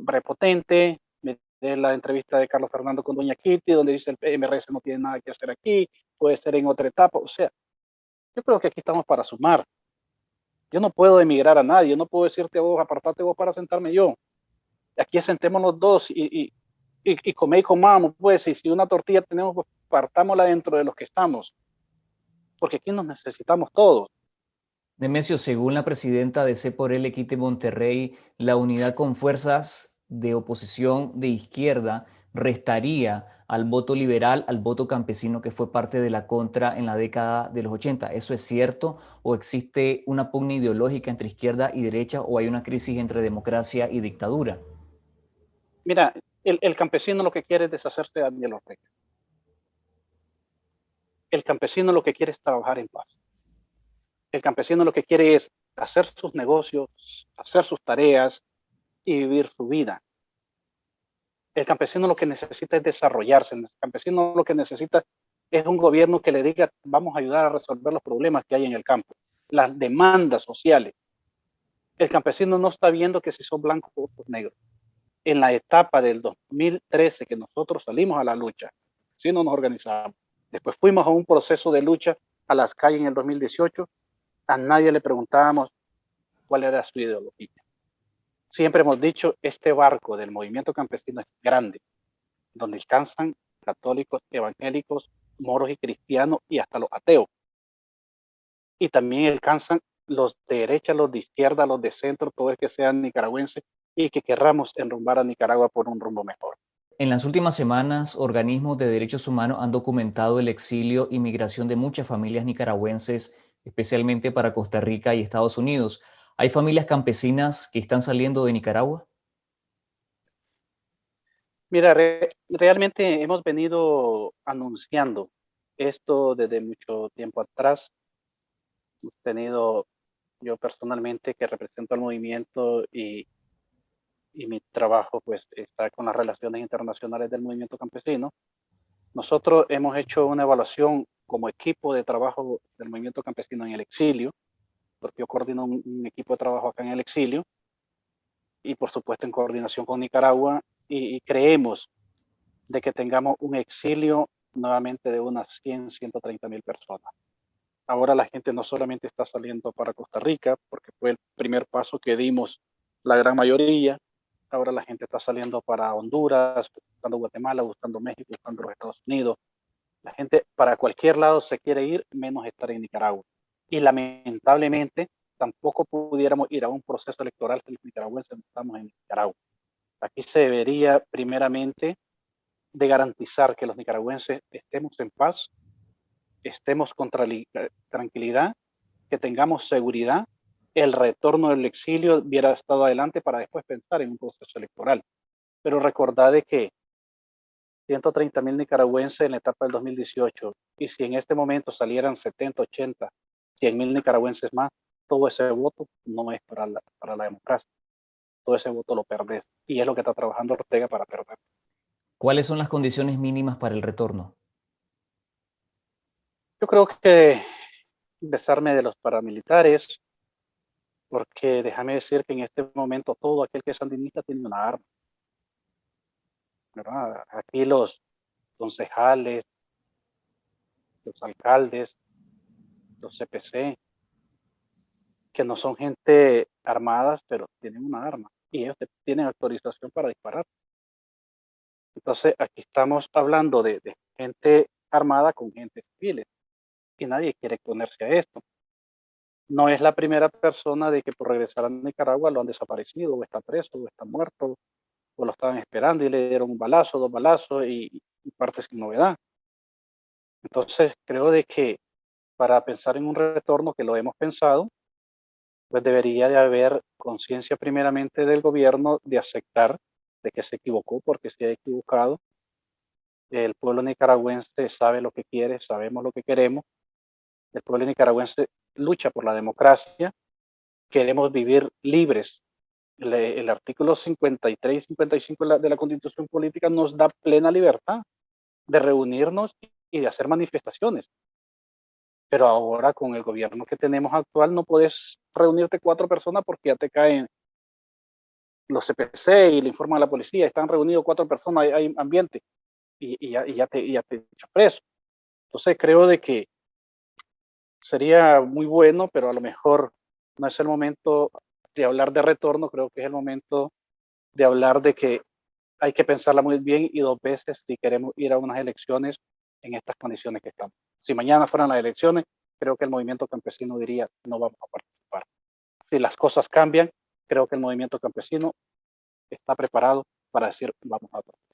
[SPEAKER 10] prepotente, miré la entrevista de Carlos Fernando con doña Kitty, donde dice el MRS no tiene nada que hacer aquí, puede ser en otra etapa, o sea, yo creo que aquí estamos para sumar. Yo no puedo emigrar a nadie, yo no puedo decirte a vos, apartate vos para sentarme yo. Aquí sentemos los dos y comé y comamos, pues, y si una tortilla tenemos, pues partámosla dentro de los que estamos, porque aquí nos necesitamos todos.
[SPEAKER 2] Nemesio, según la presidenta de C por L, Kitty Monterrey, la unidad con fuerzas de oposición de izquierda restaría al voto liberal, al voto campesino que fue parte de la contra en la década de los 80. ¿Eso es cierto? ¿O existe una pugna ideológica entre izquierda y derecha o hay una crisis entre democracia y dictadura?
[SPEAKER 10] Mira, el campesino lo que quiere es deshacerse de Daniel Ortega. El campesino lo que quiere es trabajar en paz. El campesino lo que quiere es hacer sus negocios, hacer sus tareas y vivir su vida. El campesino lo que necesita es desarrollarse. El campesino lo que necesita es un gobierno que le diga, vamos a ayudar a resolver los problemas que hay en el campo, las demandas sociales. El campesino no está viendo que si son blancos o negros. En la etapa del 2013 que nosotros salimos a la lucha, si no nos organizamos, después fuimos a un proceso de lucha a las calles en el 2018, a nadie le preguntábamos cuál era su ideología. Siempre hemos dicho, este barco del movimiento campesino es grande, donde alcanzan católicos, evangélicos, moros y cristianos y hasta los ateos. Y también alcanzan los de derecha, los de izquierda, los de centro, todo el que sea nicaragüense y que querramos enrumbar a Nicaragua por un rumbo mejor.
[SPEAKER 2] En las últimas semanas, organismos de derechos humanos han documentado el exilio y migración de muchas familias nicaragüenses, especialmente para Costa Rica y Estados Unidos. ¿Hay familias campesinas que están saliendo de Nicaragua?
[SPEAKER 10] Mira, realmente hemos venido anunciando esto desde mucho tiempo atrás. Hemos tenido, yo personalmente que represento al movimiento y mi trabajo pues está con las relaciones internacionales del movimiento campesino. Nosotros hemos hecho una evaluación como equipo de trabajo del movimiento campesino en el exilio, porque yo coordino un equipo de trabajo acá en el exilio y por supuesto en coordinación con Nicaragua y creemos de que tengamos un exilio nuevamente de unas 130,000 personas. Ahora la gente no solamente está saliendo para Costa Rica, porque fue el primer paso que dimos la gran mayoría. Ahora la gente está saliendo para Honduras, buscando Guatemala, buscando México, buscando los Estados Unidos. La gente para cualquier lado se quiere ir, menos estar en Nicaragua. Y lamentablemente tampoco pudiéramos ir a un proceso electoral si los nicaragüenses no estamos en Nicaragua. Aquí se debería primeramente de garantizar que los nicaragüenses estemos en paz, estemos con tranquilidad, que tengamos seguridad, el retorno del exilio hubiera estado adelante para después pensar en un proceso electoral. Pero recordad de que 130,000 nicaragüenses en la etapa del 2018, y si en este momento salieran 70, 80, 100,000 nicaragüenses más, todo ese voto no es para la democracia. Todo ese voto lo perdés. Y es lo que está trabajando Ortega para perder.
[SPEAKER 2] ¿Cuáles son las condiciones mínimas para el retorno?
[SPEAKER 10] Yo creo que desarme de los paramilitares, porque déjame decir que en este momento todo aquel que es sandinista tiene una arma, ¿verdad? Aquí los concejales, los alcaldes, los CPC, que no son gente armadas, pero tienen una arma y ellos tienen autorización para disparar. Entonces aquí estamos hablando de gente armada con gente civiles y nadie quiere ponerse a esto. No es la primera persona de que por regresar a Nicaragua lo han desaparecido, o está preso, o está muerto, o lo estaban esperando y le dieron un balazo, 2 balazos y parte sin novedad. Entonces creo de que para pensar en un retorno, que lo hemos pensado, pues debería de haber conciencia primeramente del gobierno de aceptar de que se equivocó, porque se ha equivocado. El pueblo nicaragüense sabe lo que quiere, sabemos lo que queremos. El pueblo nicaragüense lucha por la democracia, queremos vivir libres. El artículo 53 y 55 de la Constitución Política nos da plena libertad de reunirnos y de hacer manifestaciones. Pero ahora con el gobierno que tenemos actual no puedes reunirte 4 personas porque ya te caen los CPC y le informan a la policía, están reunidos 4 personas, hay ambiente y ya te echan preso. Entonces creo de que sería muy bueno, pero a lo mejor no es el momento de hablar de retorno, creo que es el momento de hablar de que hay que pensarla muy bien y 2 veces si queremos ir a unas elecciones en estas condiciones que estamos. Si mañana fueran las elecciones, creo que el movimiento campesino diría no vamos a participar. Si las cosas cambian, creo que el movimiento campesino está preparado para decir vamos a participar.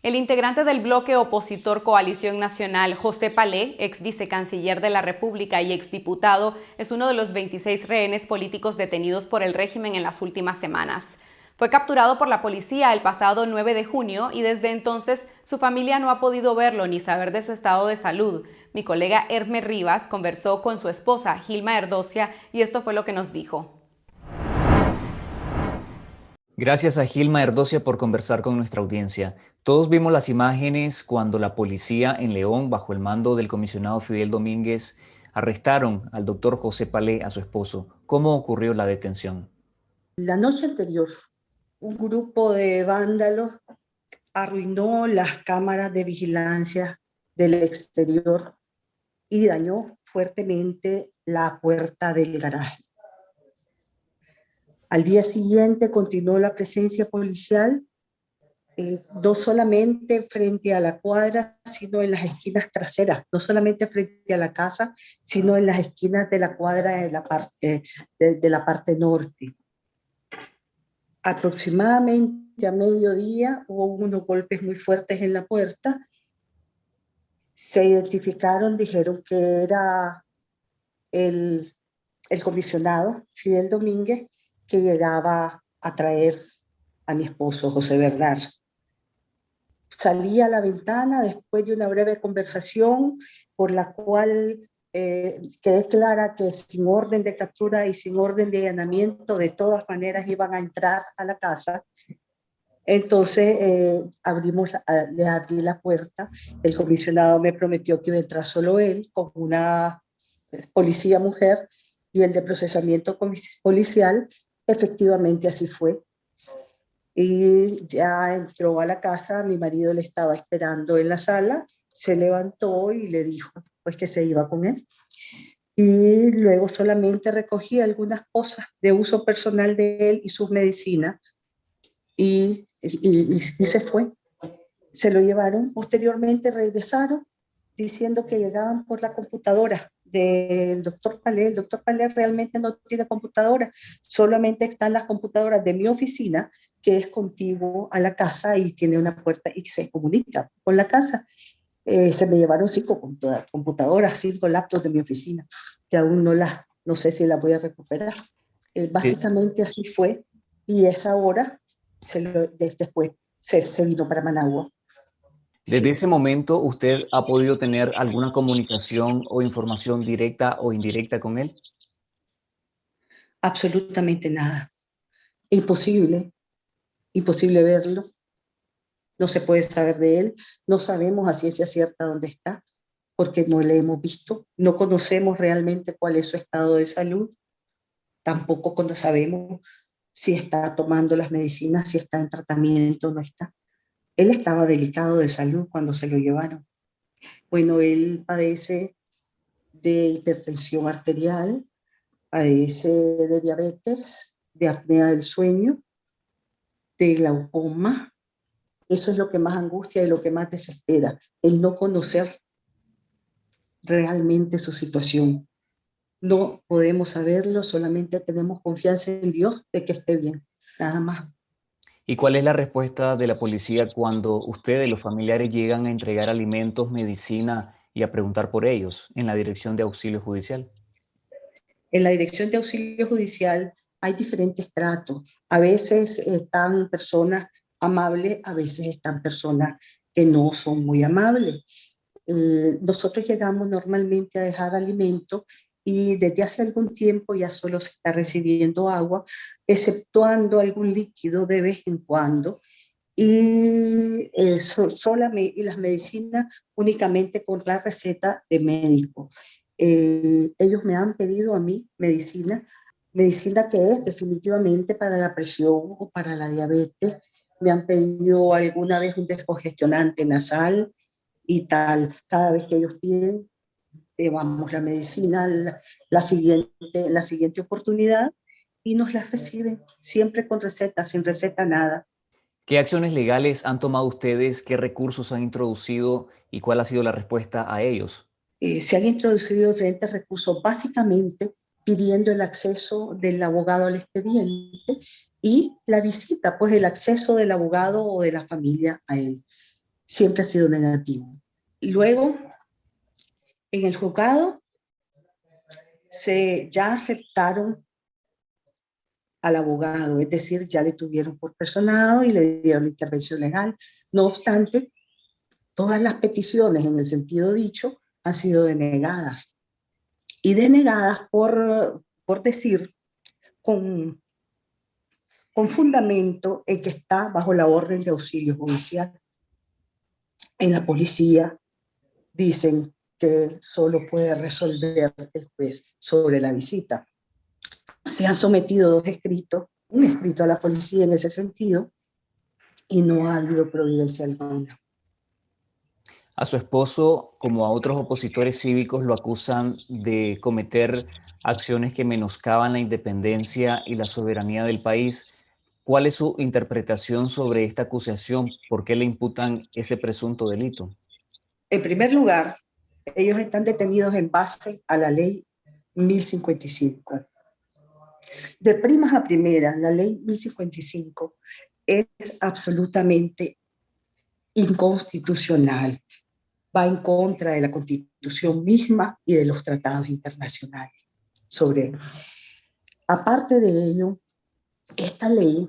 [SPEAKER 1] El integrante del bloque opositor Coalición Nacional, José Palé, ex vicecanciller de la República y exdiputado, es uno de los 26 rehenes políticos detenidos por el régimen en las últimas semanas. Fue capturado por la policía el pasado 9 de junio y desde entonces su familia no ha podido verlo ni saber de su estado de salud. Mi colega Hermes Rivas conversó con su esposa, Gilma Erdocia, y esto fue lo que nos dijo.
[SPEAKER 2] Gracias a Gilma Erdocia por conversar con nuestra audiencia. Todos vimos las imágenes cuando la policía en León, bajo el mando del comisionado Fidel Domínguez, arrestaron al doctor José Palé, a su esposo. ¿Cómo ocurrió la detención?
[SPEAKER 11] La noche anterior, un grupo de vándalos arruinó las cámaras de vigilancia del exterior y dañó fuertemente la puerta del garaje. Al día siguiente continuó la presencia policial, no solamente frente a la cuadra, sino en las esquinas traseras, no solamente frente a la casa, sino en las esquinas de la cuadra de la parte norte. Aproximadamente a mediodía hubo unos golpes muy fuertes en la puerta. Se identificaron, dijeron que era el comisionado Fidel Domínguez, que llegaba a traer a mi esposo, José Bernard. Salí a la ventana después de una breve conversación por la cual quedé clara que sin orden de captura y sin orden de allanamiento, de todas maneras iban a entrar a la casa. Entonces le abrí la puerta. El comisionado me prometió que iba a entrar solo él, con una policía mujer, y el de procesamiento policial. Efectivamente así fue. Y ya entró a la casa, mi marido le estaba esperando en la sala, se levantó y le dijo pues que se iba con él. Y luego solamente recogí algunas cosas de uso personal de él y sus medicinas, y se fue. Se lo llevaron. Posteriormente regresaron diciendo que llegaban por la computadora del doctor Palé. El doctor Palé realmente no tiene computadora, solamente están las computadoras de mi oficina, que es contiguo a la casa y tiene una puerta y que se comunica con la casa. Se me llevaron 5 computadoras, 5 laptops de mi oficina, que aún no sé si las voy a recuperar. Básicamente así fue, y esa hora después se vino para Managua.
[SPEAKER 2] Desde ese momento, ¿usted ha podido tener alguna comunicación o información directa o indirecta con él?
[SPEAKER 11] Absolutamente nada. Imposible verlo. No se puede saber de él. No sabemos a ciencia cierta dónde está, porque no le hemos visto. No conocemos realmente cuál es su estado de salud. Tampoco sabemos si está tomando las medicinas, si está en tratamiento o no está. Él estaba delicado de salud cuando se lo llevaron. Bueno, él padece de hipertensión arterial, padece de diabetes, de apnea del sueño, de glaucoma. Eso es lo que más angustia y lo que más desespera, el no conocer realmente su situación. No podemos saberlo, solamente tenemos confianza en Dios de que esté bien, nada más.
[SPEAKER 2] ¿Y cuál es la respuesta de la policía cuando ustedes, los familiares, llegan a entregar alimentos, medicina y a preguntar por ellos en la Dirección de Auxilio Judicial?
[SPEAKER 11] En la Dirección de Auxilio Judicial hay diferentes tratos. A veces están personas amables, a veces están personas que no son muy amables. Nosotros llegamos normalmente a dejar alimento, y desde hace algún tiempo ya solo se está recibiendo agua, exceptuando algún líquido de vez en cuando, y las medicinas únicamente con la receta de médico. Ellos me han pedido a mí medicina que es definitivamente para la presión o para la diabetes. Me han pedido alguna vez un descongestionante nasal y tal. Cada vez que ellos piden, llevamos la medicina la siguiente oportunidad, y nos la reciben, siempre con receta, sin receta, nada.
[SPEAKER 2] ¿Qué acciones legales han tomado ustedes? ¿Qué recursos han introducido? ¿Y cuál ha sido la respuesta a ellos?
[SPEAKER 11] Se han introducido diferentes recursos, básicamente pidiendo el acceso del abogado al expediente y la visita, pues el acceso del abogado o de la familia a él. Siempre ha sido negativo. Luego, en el juzgado, ya aceptaron al abogado, es decir, ya le tuvieron por personado y le dieron intervención legal. No obstante, todas las peticiones en el sentido dicho han sido denegadas. Y denegadas por decir, con fundamento en que está bajo la orden de auxilio judicial. En la policía dicen que solo puede resolver el juez sobre la visita. Se han sometido 2 escritos, un escrito a la policía en ese sentido, y no ha habido providencia alguna.
[SPEAKER 2] A su esposo, como a otros opositores cívicos, lo acusan de cometer acciones que menoscaban la independencia y la soberanía del país. ¿Cuál es su interpretación sobre esta acusación? ¿Por qué le imputan ese presunto delito?
[SPEAKER 11] En primer lugar, ellos están detenidos en base a la ley 1055. De primas a primeras, la ley 1055 es absolutamente inconstitucional. Va en contra de la Constitución misma y de los tratados internacionales sobre él. Aparte de ello, esta ley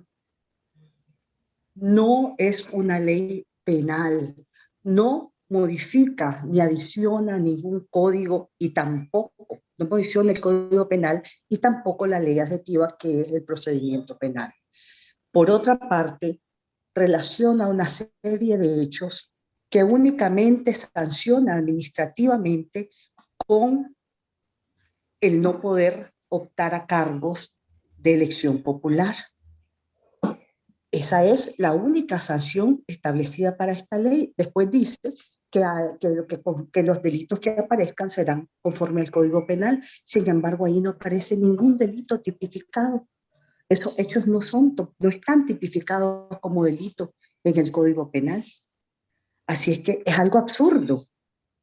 [SPEAKER 11] no es una ley penal, no modifica ni adiciona ningún código y tampoco, no adiciona el código penal y tampoco la ley adjetiva que es el procedimiento penal. Por otra parte, relaciona una serie de hechos que únicamente sanciona administrativamente con el no poder optar a cargos de elección popular. Esa es la única sanción establecida para esta ley. Después dice que los delitos que aparezcan serán conforme al Código Penal. Sin embargo, ahí no aparece ningún delito tipificado. Esos hechos no están tipificados como delito en el Código Penal. Así es que es algo absurdo.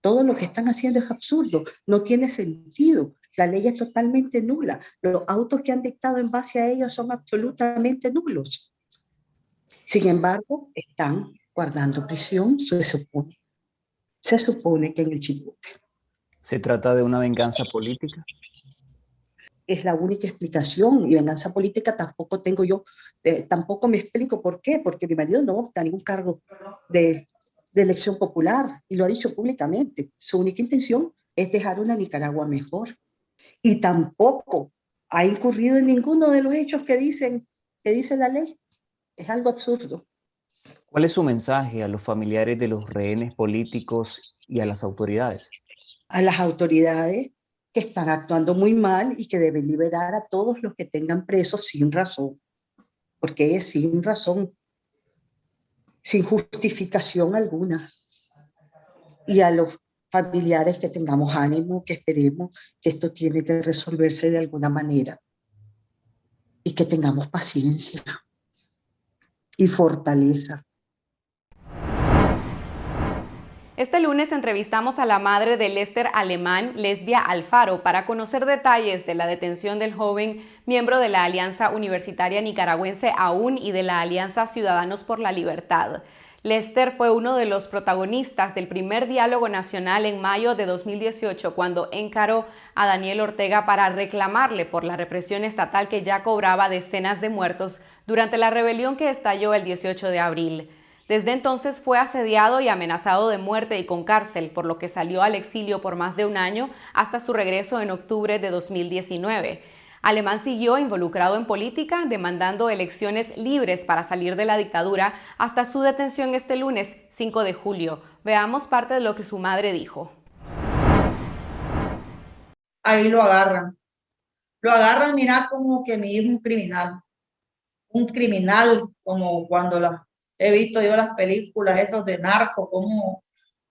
[SPEAKER 11] Todo lo que están haciendo es absurdo, no tiene sentido. La ley es totalmente nula. Los autos que han dictado en base a ellos son absolutamente nulos. Sin embargo, están guardando prisión, se supone que en el Chipote.
[SPEAKER 2] ¿Se trata de una venganza política?
[SPEAKER 11] Es la única explicación, y venganza política tampoco tengo yo, tampoco me explico por qué, porque mi marido no opta a ningún cargo de elección popular, y lo ha dicho públicamente. Su única intención es dejar una Nicaragua mejor, y tampoco ha incurrido en ninguno de los hechos que dice la ley. Es algo absurdo.
[SPEAKER 2] ¿Cuál es su mensaje a los familiares de los rehenes políticos y a las autoridades?
[SPEAKER 11] A las autoridades que están actuando muy mal y que deben liberar a todos los que tengan presos sin razón, porque es sin razón, sin justificación alguna. Y a los familiares que tengamos ánimo, que esperemos que esto tiene que resolverse de alguna manera y que tengamos paciencia y fortaleza.
[SPEAKER 1] Este lunes entrevistamos a la madre de Lester Alemán, Lesbia Alfaro, para conocer detalles de la detención del joven miembro de la Alianza Universitaria Nicaragüense AUN y de la Alianza Ciudadanos por la Libertad. Lester fue uno de los protagonistas del primer diálogo nacional en mayo de 2018, cuando encaró a Daniel Ortega para reclamarle por la represión estatal que ya cobraba decenas de muertos durante la rebelión que estalló el 18 de abril. Desde entonces fue asediado y amenazado de muerte y con cárcel, por lo que salió al exilio por más de un año hasta su regreso en octubre de 2019. Alemán siguió involucrado en política, demandando elecciones libres para salir de la dictadura hasta su detención este lunes, 5 de julio. Veamos parte de lo que su madre dijo.
[SPEAKER 9] Ahí lo agarran, mira, como que mi hijo es un criminal, como cuando he visto yo las películas esos de narco,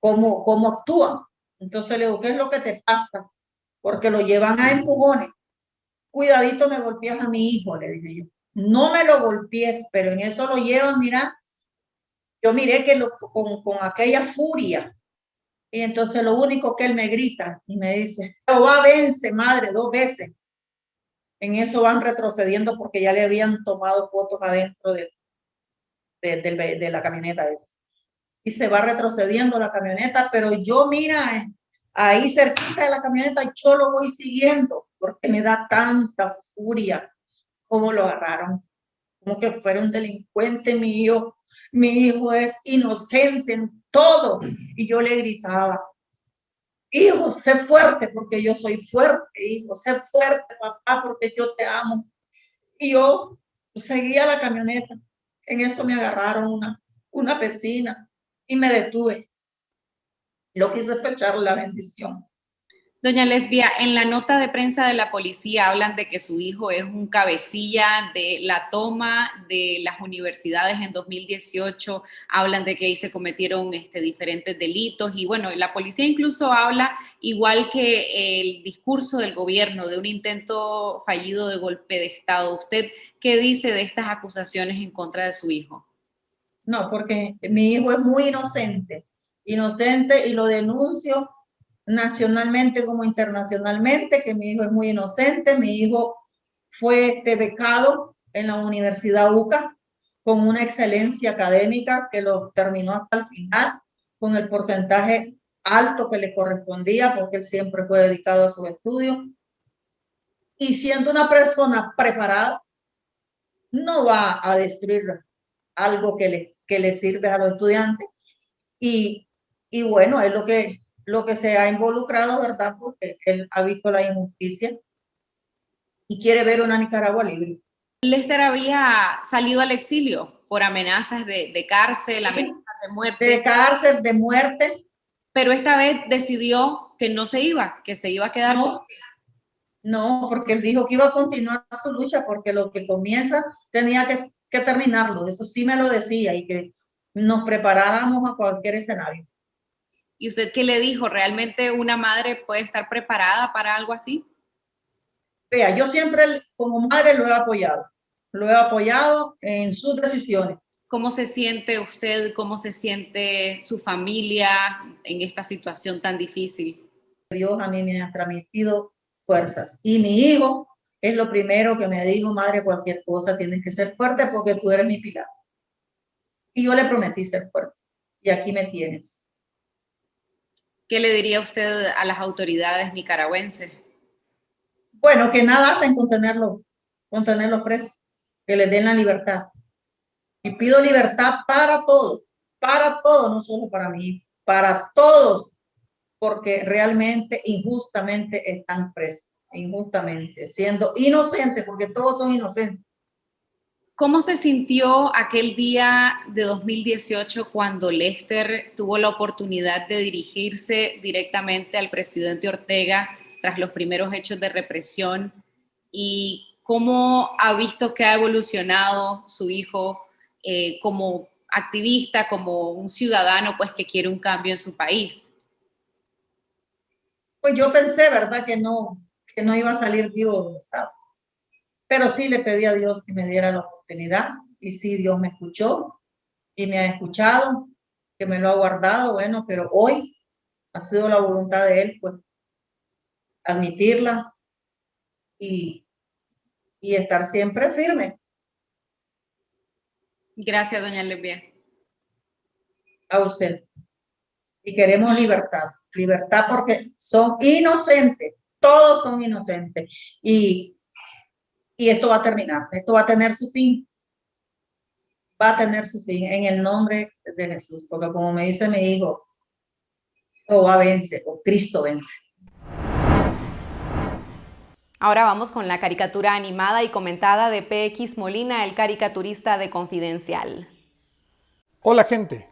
[SPEAKER 9] cómo actúan. Entonces le digo, ¿qué es lo que te pasa? Porque lo llevan a empujones. Cuidadito, me golpeas a mi hijo, le dije yo. No me lo golpees, pero en eso lo llevan, mira. Yo miré que con aquella furia. Y entonces lo único que él me grita y me dice, Jehová vence, madre, 2 veces. En eso van retrocediendo porque ya le habían tomado fotos adentro de la camioneta esa. Y se va retrocediendo la camioneta, pero yo, mira, ahí cerquita de la camioneta, yo lo voy siguiendo porque me da tanta furia como lo agarraron, como que fuera un delincuente mío. Mi hijo es inocente en todo. Y yo le gritaba, hijo, sé fuerte porque yo soy fuerte, hijo, sé fuerte, papá, porque yo te amo. Y yo seguía la camioneta. En eso me agarraron una vecina y me detuve. Lo quise fue echarle la bendición.
[SPEAKER 4] Doña Lesbia, en la nota de prensa de la policía hablan de que su hijo es un cabecilla de la toma de las universidades en 2018, hablan de que ahí se cometieron diferentes delitos y bueno, la policía incluso habla, igual que el discurso del gobierno, de un intento fallido de golpe de Estado. ¿Usted qué dice de estas acusaciones en contra de su hijo?
[SPEAKER 9] No, porque mi hijo es muy inocente y lo denuncio nacionalmente como internacionalmente, que mi hijo es muy inocente. Mi hijo fue becado en la Universidad UCA con una excelencia académica que lo terminó hasta el final, con el porcentaje alto que le correspondía, porque él siempre fue dedicado a sus estudios. Y siendo una persona preparada, no va a destruir algo que le sirve a los estudiantes. Y bueno, es lo que se ha involucrado, ¿verdad? Porque él ha visto la injusticia y quiere ver una Nicaragua libre.
[SPEAKER 4] Lester había salido al exilio por amenazas de cárcel, amenazas de muerte.
[SPEAKER 9] De cárcel, de muerte.
[SPEAKER 4] Pero esta vez decidió que no se iba, que se iba a quedar.
[SPEAKER 9] No, porque él dijo que iba a continuar su lucha, porque lo que comienza tenía que terminarlo. Eso sí me lo decía, y que nos preparáramos a cualquier escenario.
[SPEAKER 4] ¿Y usted qué le dijo? ¿Realmente una madre puede estar preparada para algo así?
[SPEAKER 9] Vea, yo siempre como madre lo he apoyado en sus decisiones.
[SPEAKER 4] ¿Cómo se siente usted, cómo se siente su familia en esta situación tan difícil?
[SPEAKER 9] Dios a mí me ha transmitido fuerzas, y mi hijo es lo primero que me dijo: madre, cualquier cosa tienes que ser fuerte porque tú eres mi pilar. Y yo le prometí ser fuerte, y aquí me tienes.
[SPEAKER 4] ¿Qué le diría usted a las autoridades nicaragüenses?
[SPEAKER 9] Bueno, que nada hacen con tenerlo preso, que les den la libertad. Y pido libertad para todos, no solo para mí, para todos, porque realmente injustamente están presos, injustamente, siendo inocentes, porque todos son inocentes.
[SPEAKER 4] ¿Cómo se sintió aquel día de 2018 cuando Lester tuvo la oportunidad de dirigirse directamente al presidente Ortega tras los primeros hechos de represión? ¿Y cómo ha visto que ha evolucionado su hijo como activista, como un ciudadano pues, que quiere un cambio en su país?
[SPEAKER 9] Pues yo pensé, ¿verdad?, que no iba a salir vivo de estado. Pero sí le pedí a Dios que me diera la oportunidad, y sí, Dios me escuchó y me ha escuchado, que me lo ha guardado. Bueno, pero hoy ha sido la voluntad de Él, pues, admitirla y estar siempre firme.
[SPEAKER 4] Gracias, doña Lesbia.
[SPEAKER 9] A usted. Y queremos libertad porque son inocentes, todos son inocentes. Y esto va a terminar, esto va a tener su fin. Va a tener su fin en el nombre de Jesús, porque como me dice mi hijo, Jehová vence, o Cristo vence.
[SPEAKER 1] Ahora vamos con la caricatura animada y comentada de PX Molina, el caricaturista de Confidencial.
[SPEAKER 12] Hola gente,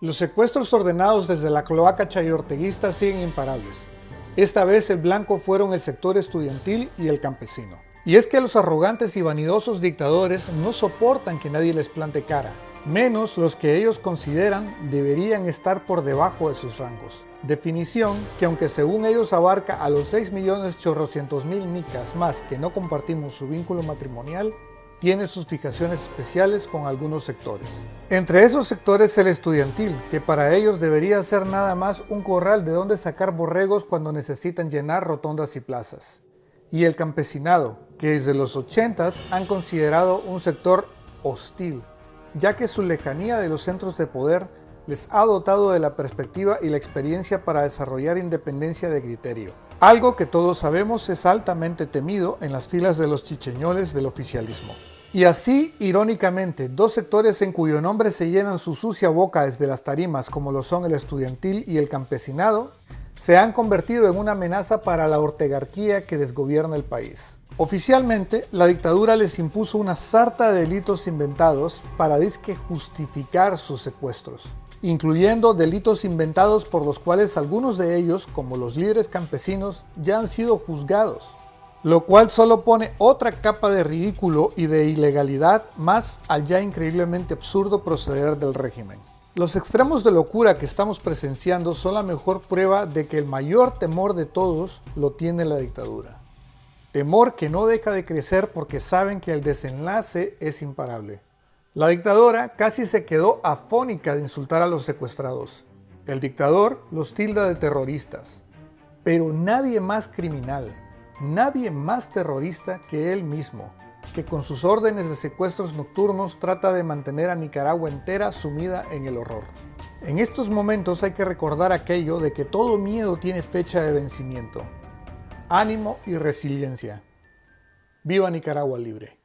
[SPEAKER 12] los secuestros ordenados desde la cloaca chayorteguista siguen imparables. Esta vez el blanco fueron el sector estudiantil y el campesino. Y es que los arrogantes y vanidosos dictadores no soportan que nadie les plante cara, menos los que ellos consideran deberían estar por debajo de sus rangos. Definición que, aunque según ellos abarca a los 6.800.000 nicas más que no compartimos su vínculo matrimonial, tiene sus fijaciones especiales con algunos sectores. Entre esos sectores el estudiantil, que para ellos debería ser nada más un corral de donde sacar borregos cuando necesitan llenar rotondas y plazas. Y el campesinado, que desde los 80s han considerado un sector hostil, ya que su lejanía de los centros de poder les ha dotado de la perspectiva y la experiencia para desarrollar independencia de criterio. Algo que todos sabemos es altamente temido en las filas de los chicheñoles del oficialismo. Y así, irónicamente, dos sectores en cuyo nombre se llenan su sucia boca desde las tarimas, como lo son el estudiantil y el campesinado, se han convertido en una amenaza para la ortegarquía que desgobierna el país. Oficialmente, la dictadura les impuso una sarta de delitos inventados para disque justificar sus secuestros, incluyendo delitos inventados por los cuales algunos de ellos, como los líderes campesinos, ya han sido juzgados, lo cual solo pone otra capa de ridículo y de ilegalidad más al ya increíblemente absurdo proceder del régimen. Los extremos de locura que estamos presenciando son la mejor prueba de que el mayor temor de todos lo tiene la dictadura. Temor que no deja de crecer porque saben que el desenlace es imparable. La dictadora casi se quedó afónica de insultar a los secuestrados. El dictador los tilda de terroristas. Pero nadie más criminal, nadie más terrorista que él mismo, que con sus órdenes de secuestros nocturnos trata de mantener a Nicaragua entera sumida en el horror. En estos momentos hay que recordar aquello de que todo miedo tiene fecha de vencimiento. Ánimo y resiliencia. ¡Viva Nicaragua libre!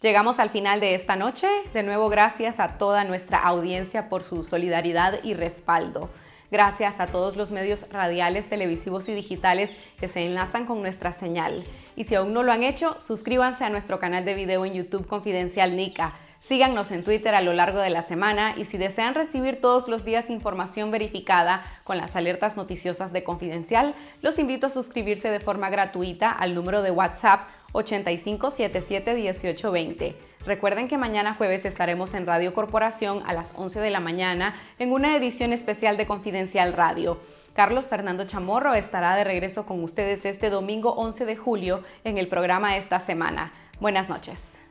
[SPEAKER 1] Llegamos al final de esta noche. De nuevo, gracias a toda nuestra audiencia por su solidaridad y respaldo. Gracias a todos los medios radiales, televisivos y digitales que se enlazan con nuestra señal. Y si aún no lo han hecho, suscríbanse a nuestro canal de video en YouTube Confidencial Nica. Síganos en Twitter a lo largo de la semana y si desean recibir todos los días información verificada con las alertas noticiosas de Confidencial, los invito a suscribirse de forma gratuita al número de WhatsApp 85771820. Recuerden que mañana jueves estaremos en Radio Corporación a las 11 de la mañana en una edición especial de Confidencial Radio. Carlos Fernando Chamorro estará de regreso con ustedes este domingo 11 de julio en el programa Esta Semana. Buenas noches.